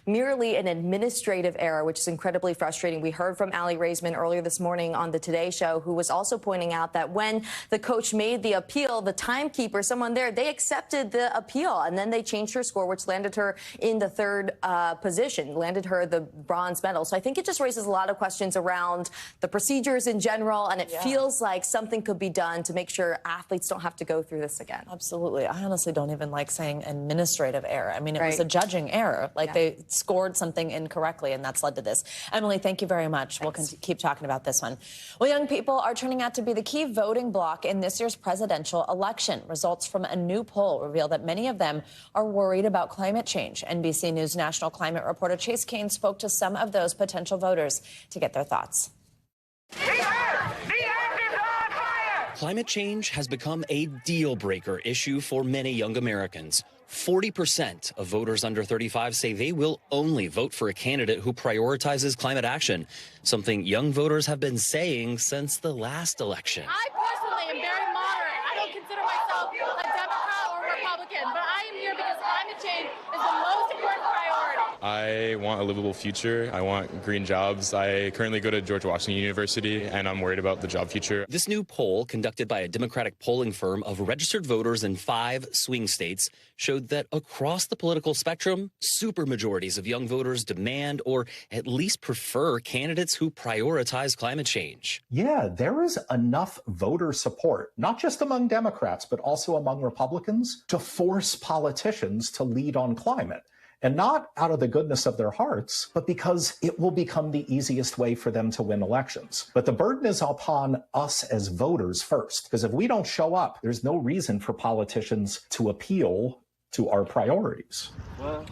merely an administrative error, which is incredibly frustrating. We heard from Allie Raisman earlier this morning on the Today Show, who was also pointing out that when the coach made the appeal, the timekeeper, someone there, they accepted the appeal, and then they changed her score, which landed her in the third position, landed her the bronze medal. So I think it just raises a lot of questions around the procedures in general, and it feels like something could be done to make sure athletes don't have to go through this again. Absolutely. I honestly don't even like saying administrative error. I mean, it was a judging error. They scored something incorrectly, and that's led to this. Emily, thank you very much. Thanks. We'll keep talking about this one. Well, young people are turning out to be the key voting bloc in this year's presidential election. Results from a new poll reveal that many of them are worried about climate change. NBC News national climate reporter Chase Kane spoke to some of those potential voters to get their thoughts. Climate change has become a deal-breaker issue for many young Americans. 40% of voters under 35 say they will only vote for a candidate who prioritizes climate action, something young voters have been saying since the last election. I personally am very moderate. I don't consider myself a Democrat or Republican, but I am here because climate change is the most important priority. I want a livable future. I want green jobs. I currently go to George Washington University, and I'm worried about the job future. This new poll, conducted by a Democratic polling firm of registered voters in 5 swing states, showed that across the political spectrum, supermajorities of young voters demand or at least prefer candidates who prioritize climate change. Yeah, there is enough voter support, not just among Democrats, but also among Republicans, to force politicians to lead on climate. And not out of the goodness of their hearts, but because it will become the easiest way for them to win elections. But the burden is upon us as voters first, because if we don't show up, there's no reason for politicians to appeal to our priorities.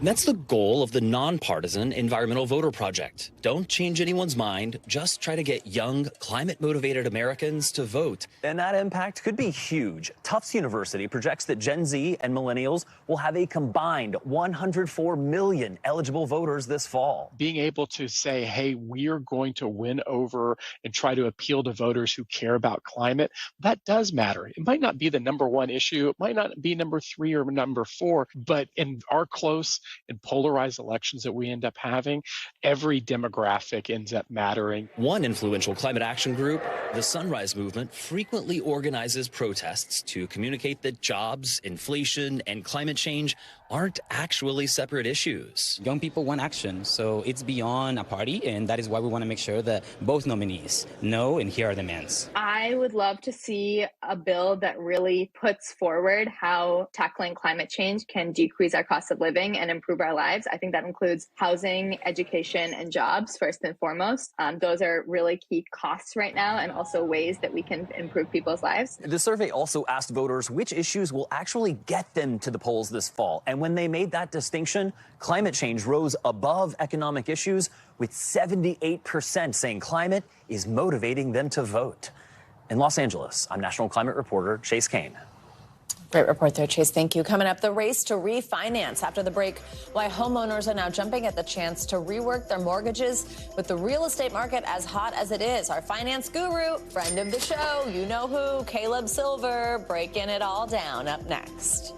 That's the goal of the nonpartisan Environmental Voter Project. Don't change anyone's mind, just try to get young, climate-motivated Americans to vote. And that impact could be huge. Tufts University projects that Gen Z and millennials will have a combined 104 million eligible voters this fall. Being able to say, hey, we are going to win over and try to appeal to voters who care about climate, that does matter. It might not be the #1 issue. It might not be number 3 or number 4, but in our close and polarized elections that we end up having, every demographic ends up mattering. One influential climate action group, the Sunrise Movement, frequently organizes protests to communicate that jobs, inflation, and climate change aren't actually separate issues. Young people want action, so it's beyond a party, and that is why we want to make sure that both nominees know and hear our demands. I would love to see a bill that really puts forward how tackling climate change can decrease our cost of living and improve our lives. I think that includes housing, education, and jobs first and foremost. Those are really key costs right now, and also ways that we can improve people's lives. The survey also asked voters which issues will actually get them to the polls this fall. And when they made that distinction, climate change rose above economic issues, with 78% saying climate is motivating them to vote. In Los Angeles, I'm national climate reporter Chase Kane. Great report there, Chase. Thank you. Coming up, the race to refinance. After the break, why homeowners are now jumping at the chance to rework their mortgages with the real estate market as hot as it is. Our finance guru, friend of the show, you know who, Caleb Silver, breaking it all down up next.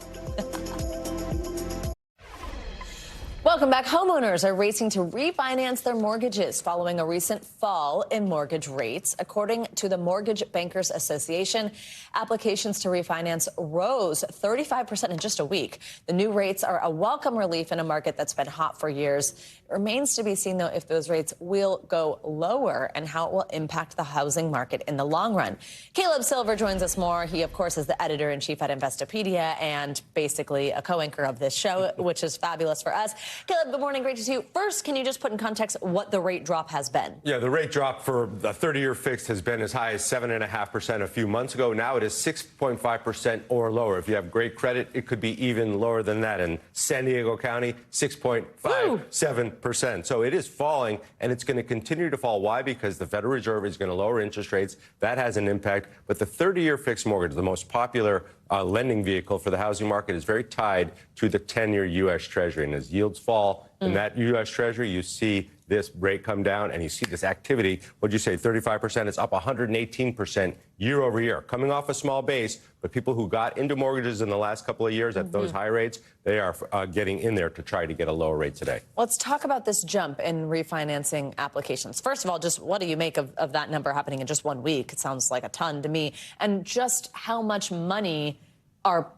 Welcome back. Homeowners are racing to refinance their mortgages following a recent fall in mortgage rates. According to the Mortgage Bankers Association, applications to refinance rose 35% in just a week. The new rates are a welcome relief in a market that's been hot for years. It remains to be seen, though, if those rates will go lower and how it will impact the housing market in the long run. Caleb Silver joins us more. He, of course, is the editor-in-chief at Investopedia and basically a co-anchor of this show, which is fabulous for us. Caleb, good morning. Great to see you. First, can you just put in context what the rate drop has been? Yeah, the rate drop for the 30-year fixed has been as high as 7.5% a few months ago. Now it is 6.5% or lower. If you have great credit, it could be even lower than that. In San Diego County, 6.57%. So it is falling, and it's going to continue to fall. Why? Because the Federal Reserve is going to lower interest rates. That has an impact. But the 30-year fixed mortgage, the most popular lending vehicle for the housing market, is very tied to the 10-year U.S. Treasury. And as yields fall in that U.S. Treasury, you see this rate come down, and you see this activity. What'd you say, 35%? It's up 118% year over year, coming off a small base. But people who got into mortgages in the last couple of years at those high rates, they are getting in there to try to get a lower rate today. Let's talk about this jump in refinancing applications. First of all, just what do you make of that number happening in just 1 week? It sounds like a ton to me. And just how much money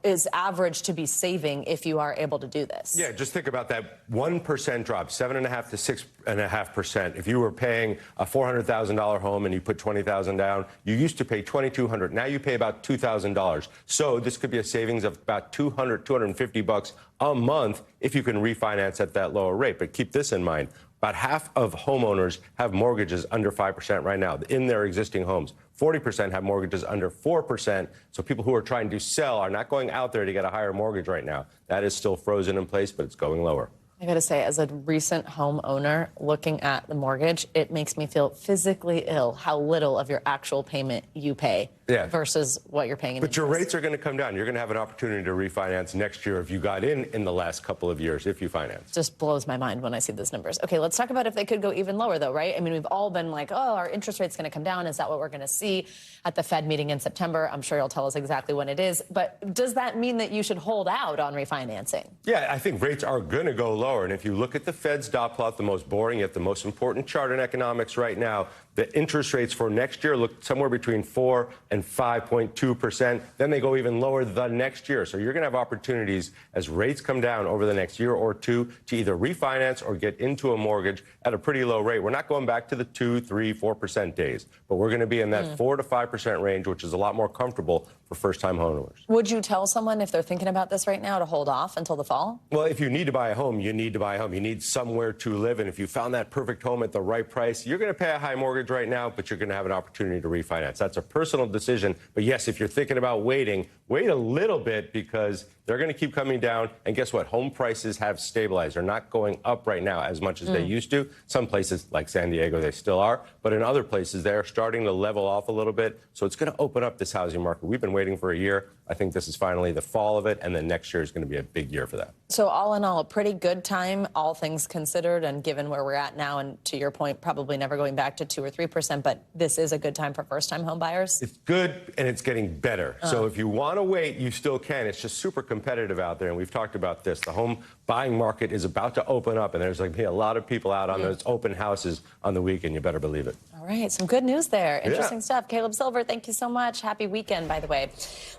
is average to be saving if you are able to do this? Yeah, just think about that 1% drop, 7.5% to 6.5%. If you were paying a $400,000 home and you put $20,000 down, you used to pay $2,200. Now you pay about $2,000. So this could be a savings of about $250 a month if you can refinance at that lower rate. But keep this in mind. About half of homeowners have mortgages under 5% right now in their existing homes. 40% have mortgages under 4%. So people who are trying to sell are not going out there to get a higher mortgage right now. That is still frozen in place, but it's going lower. I got to say, as a recent homeowner looking at the mortgage, it makes me feel physically ill how little of your actual payment you pay versus what you're paying in interest. But your rates are going to come down. You're going to have an opportunity to refinance next year if you got in the last couple of years, if you finance. Just blows my mind when I see those numbers. Okay, let's talk about if they could go even lower, though, right? I mean, we've all been like, oh, our interest rate's going to come down. Is that what we're going to see at the Fed meeting in September? I'm sure you'll tell us exactly when it is. But does that mean that you should hold out on refinancing? Yeah, I think rates are going to go lower. And if you look at the Fed's dot plot, the most boring yet the most important chart in economics right now, the interest rates for next year look somewhere between 4 and 5.2%. Then they go even lower the next year. So you're going to have opportunities as rates come down over the next year or two to either refinance or get into a mortgage at a pretty low rate. We're not going back to the 2, 3, 4% days, but we're going to be in that 4 to 5% range, which is a lot more comfortable for first-time homeowners. Would you tell someone if they're thinking about this right now to hold off until the fall? Well, if you need to buy a home, you need to buy a home. You need somewhere to live. And if you found that perfect home at the right price, you're going to pay a high mortgage right now, but you're going to have an opportunity to refinance. That's a personal decision. But yes, if you're thinking about waiting, wait a little bit because they're going to keep coming down. And guess what? Home prices have stabilized. They're not going up right now as much as they used to. Some places like San Diego, they still are. But in other places, they're starting to level off a little bit. So it's going to open up this housing market. We've been waiting for a year. I think this is finally the fall of it. And then next year is going to be a big year for that. So all in all, a pretty good time, all things considered, and given where we're at now, and to your point, probably never going back to 2 or 3%, but this is a good time for first-time home buyers? It's good, and it's getting better. So if you want to wait, you still can. It's just super competitive out there, and we've talked about this. The home buying market is about to open up, and there's going to be a lot of people out on those open houses on the weekend. You better believe it. All right, some good news there. Interesting stuff. Caleb Silver, thank you so much. Happy weekend, by the way.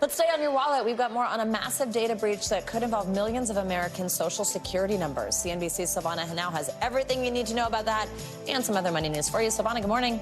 Let's stay on your wallet. We've got more on a massive data breach that could involve millions of Americans' social security numbers. CNBC's Silvana now has everything you need to know about that and some other money news for you. Silvana, good morning.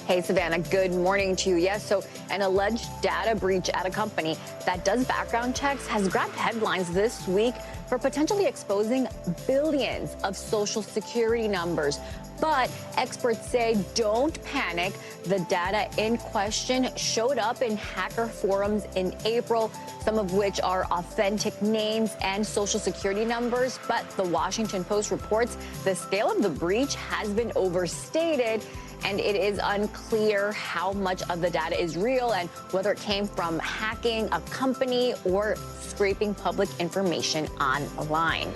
Hey, Savannah, good morning to you. Yes, so an alleged data breach at a company that does background checks has grabbed headlines this week for potentially exposing billions of social security numbers. But experts say don't panic. The data in question showed up in hacker forums in April, some of which are authentic names and social security numbers. But the Washington Post reports the scale of the breach has been overstated, and it is unclear how much of the data is real and whether it came from hacking a company or scraping public information online.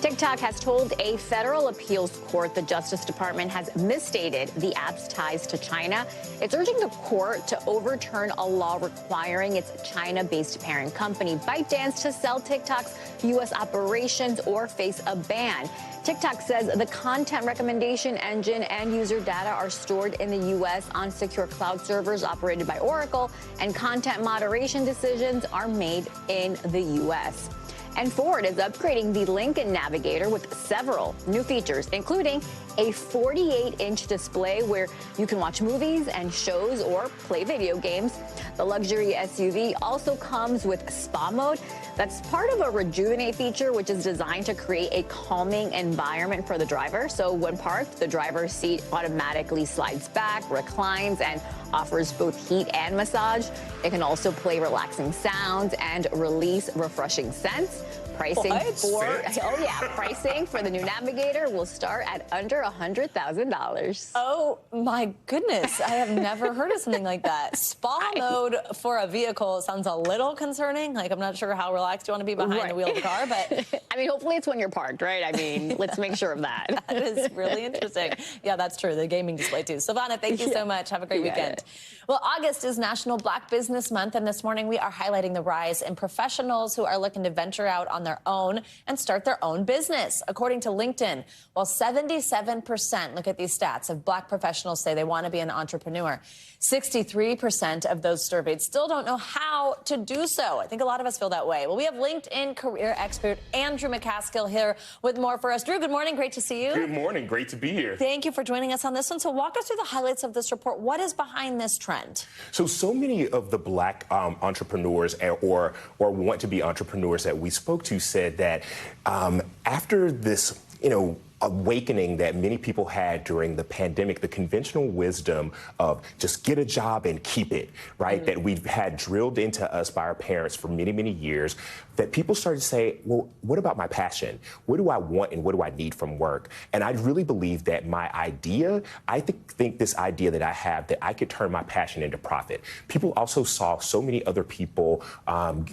TikTok has told a federal appeals court the Justice Department has misstated the app's ties to China. It's urging the court to overturn a law requiring its China-based parent company, ByteDance, to sell TikTok's U.S. operations or face a ban. TikTok says the content recommendation engine and user data are stored in the U.S. on secure cloud servers operated by Oracle, and content moderation decisions are made in the U.S. And Ford is upgrading the Lincoln Navigator with several new features, including a 48-inch display where you can watch movies and shows or play video games. The luxury SUV also comes with spa mode. That's part of a rejuvenate feature, which is designed to create a calming environment for the driver. So when parked, the driver's seat automatically slides back, reclines, and offers both heat and massage. It can also play relaxing sounds and release refreshing scents. Pricing pricing for the new Navigator will start at under $100,000. Oh my goodness, I have never heard of something like that. Spa mode for a vehicle sounds a little concerning. Like, I'm not sure how relaxed you want to be behind the wheel of the car, but I mean, hopefully it's when you're parked, right? I mean, let's make sure of that. That is really interesting. Yeah, that's true. The gaming display too. Silvana, thank you so much. Have a great weekend. Well, August is National Black Business Month, and this morning we are highlighting the rise in professionals who are looking to venture out on their own and start their own business. According to LinkedIn, while 77%, look at these stats, of Black professionals say they want to be an entrepreneur, 63% of those surveyed still don't know how to do so. I think a lot of us feel that way. Well, we have LinkedIn career expert Andrew McCaskill here with more for us. Drew, good morning. Great to see you. Good morning. Great to be here. Thank you for joining us on this one. So walk us through the highlights of this report. What is behind this trend? So many of the Black entrepreneurs or want to be entrepreneurs that we spoke to said that after this, awakening that many people had during the pandemic, the conventional wisdom of just get a job and keep it, right? That we've had drilled into us by our parents for many, many years, that people started to say, well, what about my passion? What do I want and what do I need from work? And I really believe that my idea, I think this idea that I have, that I could turn my passion into profit. People also saw so many other people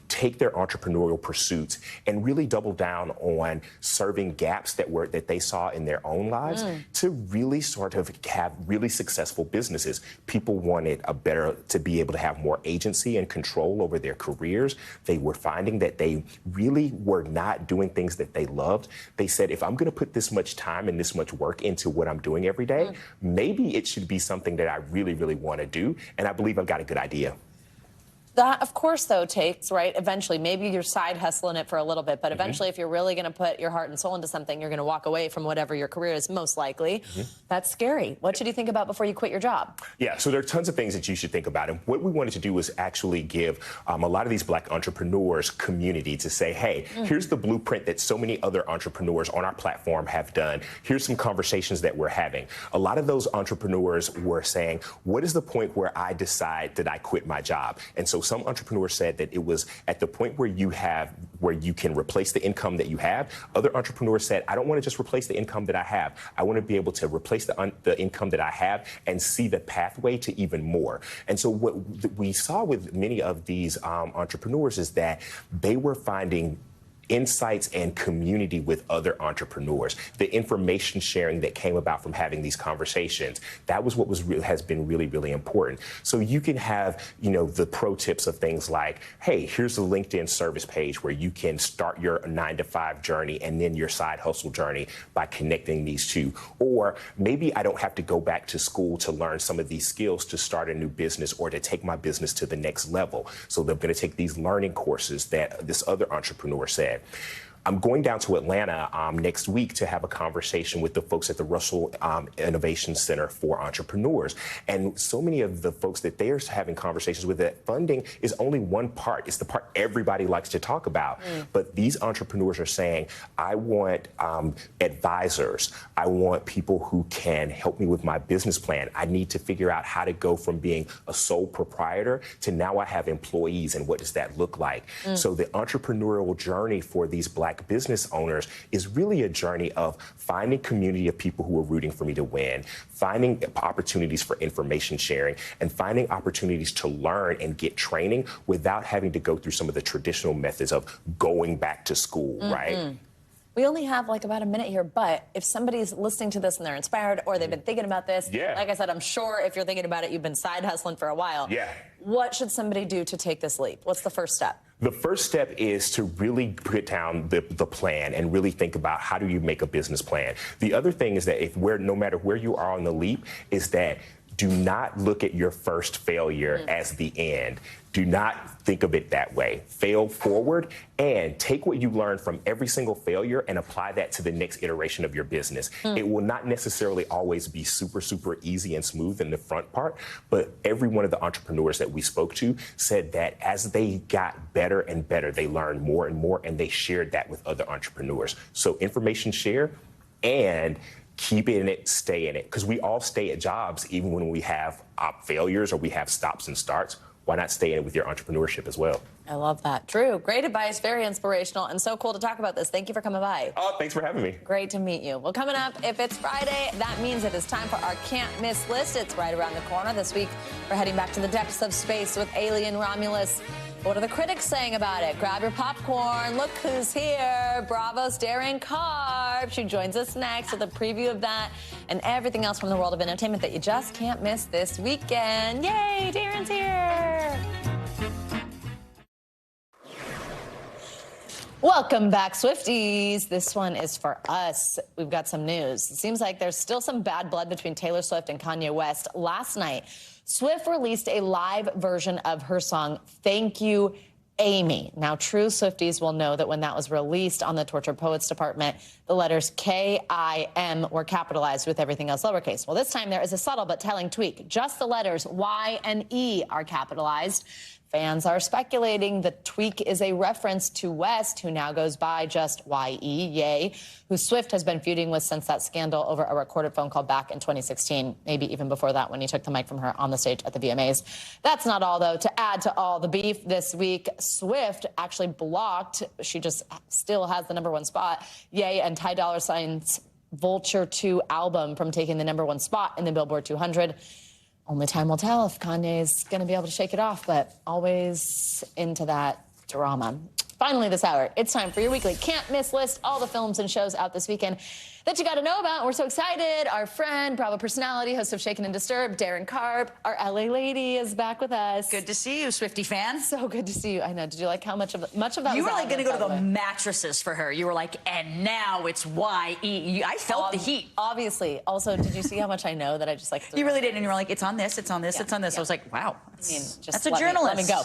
take their entrepreneurial pursuits and really double down on serving gaps that they saw in their own lives to really sort of have really successful businesses. People wanted to be able to have more agency and control over their careers. They were finding that they really were not doing things that they loved. They said, if I'm going to put this much time and this much work into what I'm doing every day, maybe it should be something that I really, really want to do. And I believe I've got a good idea. That, of course, though, takes, right, eventually, maybe you're side hustling it for a little bit, but eventually if you're really going to put your heart and soul into something, you're going to walk away from whatever your career is, most likely. That's scary. What should you think about before you quit your job? Yeah, so there are tons of things that you should think about. And what we wanted to do was actually give a lot of these Black entrepreneurs community to say, hey, here's the blueprint that so many other entrepreneurs on our platform have done. Here's some conversations that we're having. A lot of those entrepreneurs were saying, what is the point where I decide that I quit my job? And so some entrepreneurs said that it was at the point where you can replace the income that you have. Other entrepreneurs said, I don't want to just replace the income that I have. I want to be able to replace the income that I have and see the pathway to even more. And so what we saw with many of these entrepreneurs is that they were finding insights and community with other entrepreneurs. The information sharing that came about from having these conversations, that was what has been really, really important. So you can have, the pro tips of things like, hey, here's a LinkedIn service page where you can start your 9-to-5 journey and then your side hustle journey by connecting these two. Or maybe I don't have to go back to school to learn some of these skills to start a new business or to take my business to the next level. So they're going to take these learning courses that this other entrepreneur said. I'm going down to Atlanta next week to have a conversation with the folks at the Russell Innovation Center for Entrepreneurs. And so many of the folks that they're having conversations with, that funding is only one part. It's the part everybody likes to talk about. But these entrepreneurs are saying, I want advisors. I want people who can help me with my business plan. I need to figure out how to go from being a sole proprietor to now I have employees, and what does that look like? So the entrepreneurial journey for these Black business owners is really a journey of finding community of people who are rooting for me to win, finding opportunities for information sharing, and finding opportunities to learn and get training without having to go through some of the traditional methods of going back to school, right? We only have like about a minute here, but if somebody's listening to this and they're inspired or they've been thinking about this, like I said, I'm sure if you're thinking about it, you've been side hustling for a while. What should somebody do to take this leap? What's the first step? The first step is to really put down the plan and really think about how do you make a business plan. The other thing is that no matter where you are on the leap, is that do not look at your first failure as the end. Do not think of it that way. Fail forward and take what you learned from every single failure and apply that to the next iteration of your business. It will not necessarily always be super, super easy and smooth in the front part, but every one of the entrepreneurs that we spoke to said that as they got better and better, they learned more and more, and they shared that with other entrepreneurs. So information share and keep in it, stay in it, because we all stay at jobs even when we have failures or we have stops and starts. Why not stay in it with your entrepreneurship as well? I love that. Drew, great advice, very inspirational, and so cool to talk about this. Thank you for coming by. Oh, thanks for having me. Great to meet you. Well, coming up, if it's Friday, that means it is time for our Can't Miss list. It's right around the corner. This week, we're heading back to the depths of space with alien Romulus. What are the critics saying about it? Grab your popcorn. Look who's here. Bravo's Darren Karp. She joins us next with a preview of that and everything else from the world of entertainment that you just can't miss this weekend. Yay, Darren's here. Welcome back, Swifties. This one is for us. We've got some news. It seems like there's still some bad blood between Taylor Swift and Kanye West. Last night, Swift released a live version of her song, Thank You, Amy. Now, true Swifties will know that when that was released on the Tortured Poets Department, the letters K-I-M were capitalized with everything else lowercase. Well, this time there is a subtle but telling tweak. Just the letters Y and E are capitalized. Fans are speculating the tweak is a reference to West, who now goes by just Y-E, Ye, who Swift has been feuding with since that scandal over a recorded phone call back in 2016, maybe even before that when he took the mic from her on the stage at the VMAs. That's not all, though. To add to all the beef this week, Swift actually blocked, she just still has the #1 spot, Ye and Ty Dolla $ign's Vulture 2 album from taking the #1 spot in the Billboard 200. Only time will tell if Kanye's going to be able to shake it off, but always into that drama. Finally this hour, it's time for your weekly Can't Miss list, all the films and shows out this weekend that you got to know about. We're so excited. Our friend, Bravo personality, host of Shaken and Disturbed, Darren Karp, our LA lady, is back with us. Good to see you, Swiftie fan. So good to see you. I know. Did you like how much of that you was were like going to go to the way? mattresses for her. You were like, and now it's Y-E. I felt the heat. Obviously. Also, did you see how much I know that I just like... You really did. And you were like, it's on this, it's on this, it's on this. Yeah. I was like, wow. I mean, just that's a let journalist. Me go.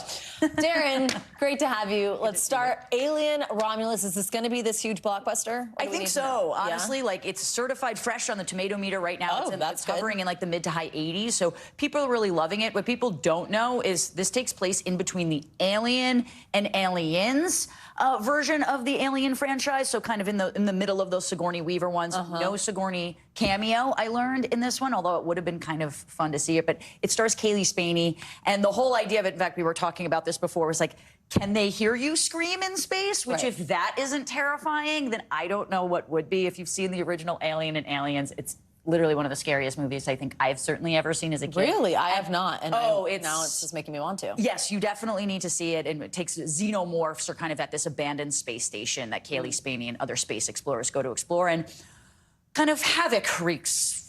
Darren, great to have you. Let's start. Alien Romulus. Is this going to be this huge blockbuster? I think so. Honestly, like it's certified fresh on the tomato meter right now. It's hovering in like the mid to high 80s. So people are really loving it. What people don't know is this takes place in between the Alien and Aliens version of the Alien franchise. So kind of in the middle of those Sigourney Weaver ones. No Sigourney cameo, I learned in this one, although it would have been kind of fun to see it. But it stars Kaylee Spaney. And the whole idea of it, in fact, we were talking about this before, was like, can they hear you scream in space? Which, if that isn't terrifying, then I don't know what would be. If you've seen the original Alien and Aliens, it's literally one of the scariest movies I think I've certainly ever seen as a kid. Really? I have not. And now it's just making me want to. Yes, you definitely need to see it. And it takes xenomorphs are kind of at this abandoned space station that Kaylee Spaney and other space explorers go to explore. And kind of havoc wreaks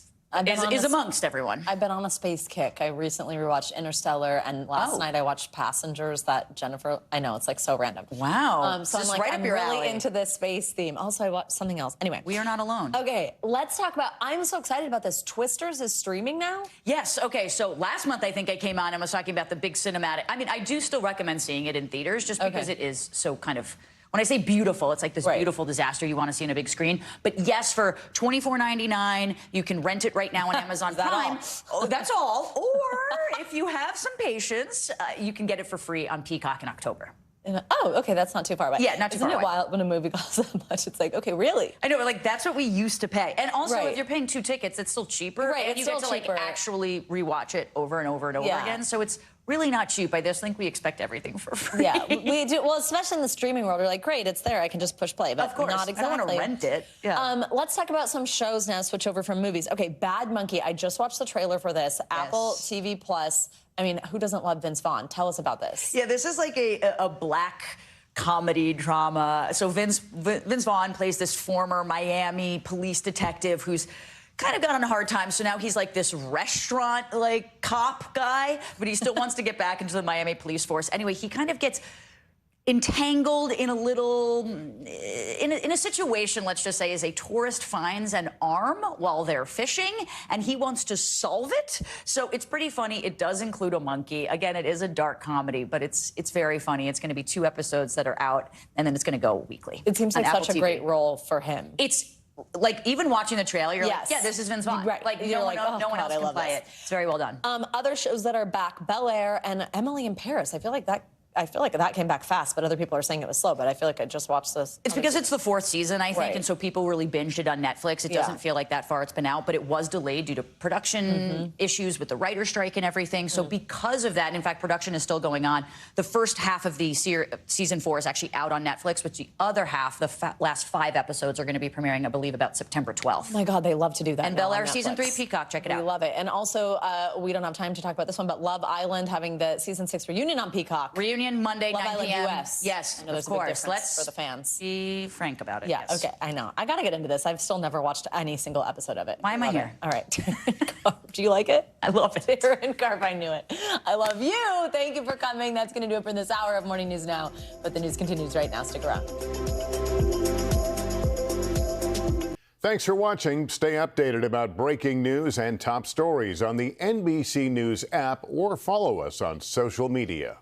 is amongst everyone. I've been on a space kick. I recently rewatched Interstellar, and last night I watched Passengers, that Jennifer, I know, it's like so random. Wow. So I'm like, right up I'm your really alley. into this space theme. Also, I watched something else. Anyway. We are not alone. Okay, let's talk about, I'm so excited about this. Twisters is streaming now? Yes, okay, so last month I think I came on and was talking about the big cinematic. I mean, I do still recommend seeing it in theaters just because it is so kind of, when I say beautiful, it's like this beautiful disaster you want to see on a big screen. But yes, for $24.99, you can rent it right now on Amazon Prime. Oh, that's all. Or if you have some patience, you can get it for free on Peacock in October. Oh, okay, that's not too far away. Yeah, not too far away. Isn't it wild when a movie costs that much? It's like, okay, really? I know, but like that's what we used to pay. And also, if you're paying 2 tickets, it's still cheaper. Right, and it's you still get to cheaper. like actually rewatch it over and over and over again. So it's really not cheap. I just think we expect everything for free. Yeah, we do. Well, especially in the streaming world, we're like, great, it's there. I can just push play, but of course, not exactly. I don't want to rent it. Yeah. Let's talk about some shows now. Switch over from movies. Okay, Bad Monkey. I just watched the trailer for this. Apple TV Plus. I mean, who doesn't love Vince Vaughn? Tell us about this. Yeah, this is like a black comedy drama. So Vince Vaughn plays this former Miami police detective who's kind of got on a hard time. So now he's like this restaurant like cop guy, but he still wants to get back into the Miami police force. Anyway, he kind of gets entangled in a little, in a situation, let's just say, as a tourist finds an arm while they're fishing, and he wants to solve it. So it's pretty funny. It does include a monkey. Again, it is a dark comedy, but it's very funny. It's going to be 2 episodes that are out, and then it's going to go weekly. It seems like on such Apple a TV. great role for him. It's like, even watching the trailer, you're Yes. like, yeah, this is Vince Vaughn. Right. Like, You're no like, one, oh, no one God, else I can love play this. it. It's very well done. Other shows that are back, Bel Air and Emily in Paris. I feel like that came back fast, but other people are saying it was slow. But I feel like I just watched this. It's because it's the 4th season, I think, Right. and so people really binged it on Netflix. It doesn't feel like that far it's been out, but it was delayed due to production issues with the writer strike and everything. So because of that, and in fact, production is still going on. The first half of the season 4 is actually out on Netflix, which the other half, the last 5 episodes, are going to be premiering, I believe, about September 12th. Oh my God, they love to do that. And now Bel on Air season Netflix. 3, Peacock, check it out. We love it. And also, we don't have time to talk about this one, but Love Island having the season 6 reunion on Peacock. Reunion Monday, Love 9 Island p.m. US. Yes, I know there's of a big course. difference Let's for the fans. be frank about it. Yeah, yes. okay, I know. I got to get into this. I've still never watched any single episode of it. Why am I Love here? it. All right. Do you like it? I love it. Aaron Karp, I knew it. I love you. Thank you for coming. That's going to do it for this hour of Morning News Now. But the news continues right now. Stick around. Thanks for watching. Stay updated about breaking news and top stories on the NBC News app or follow us on social media.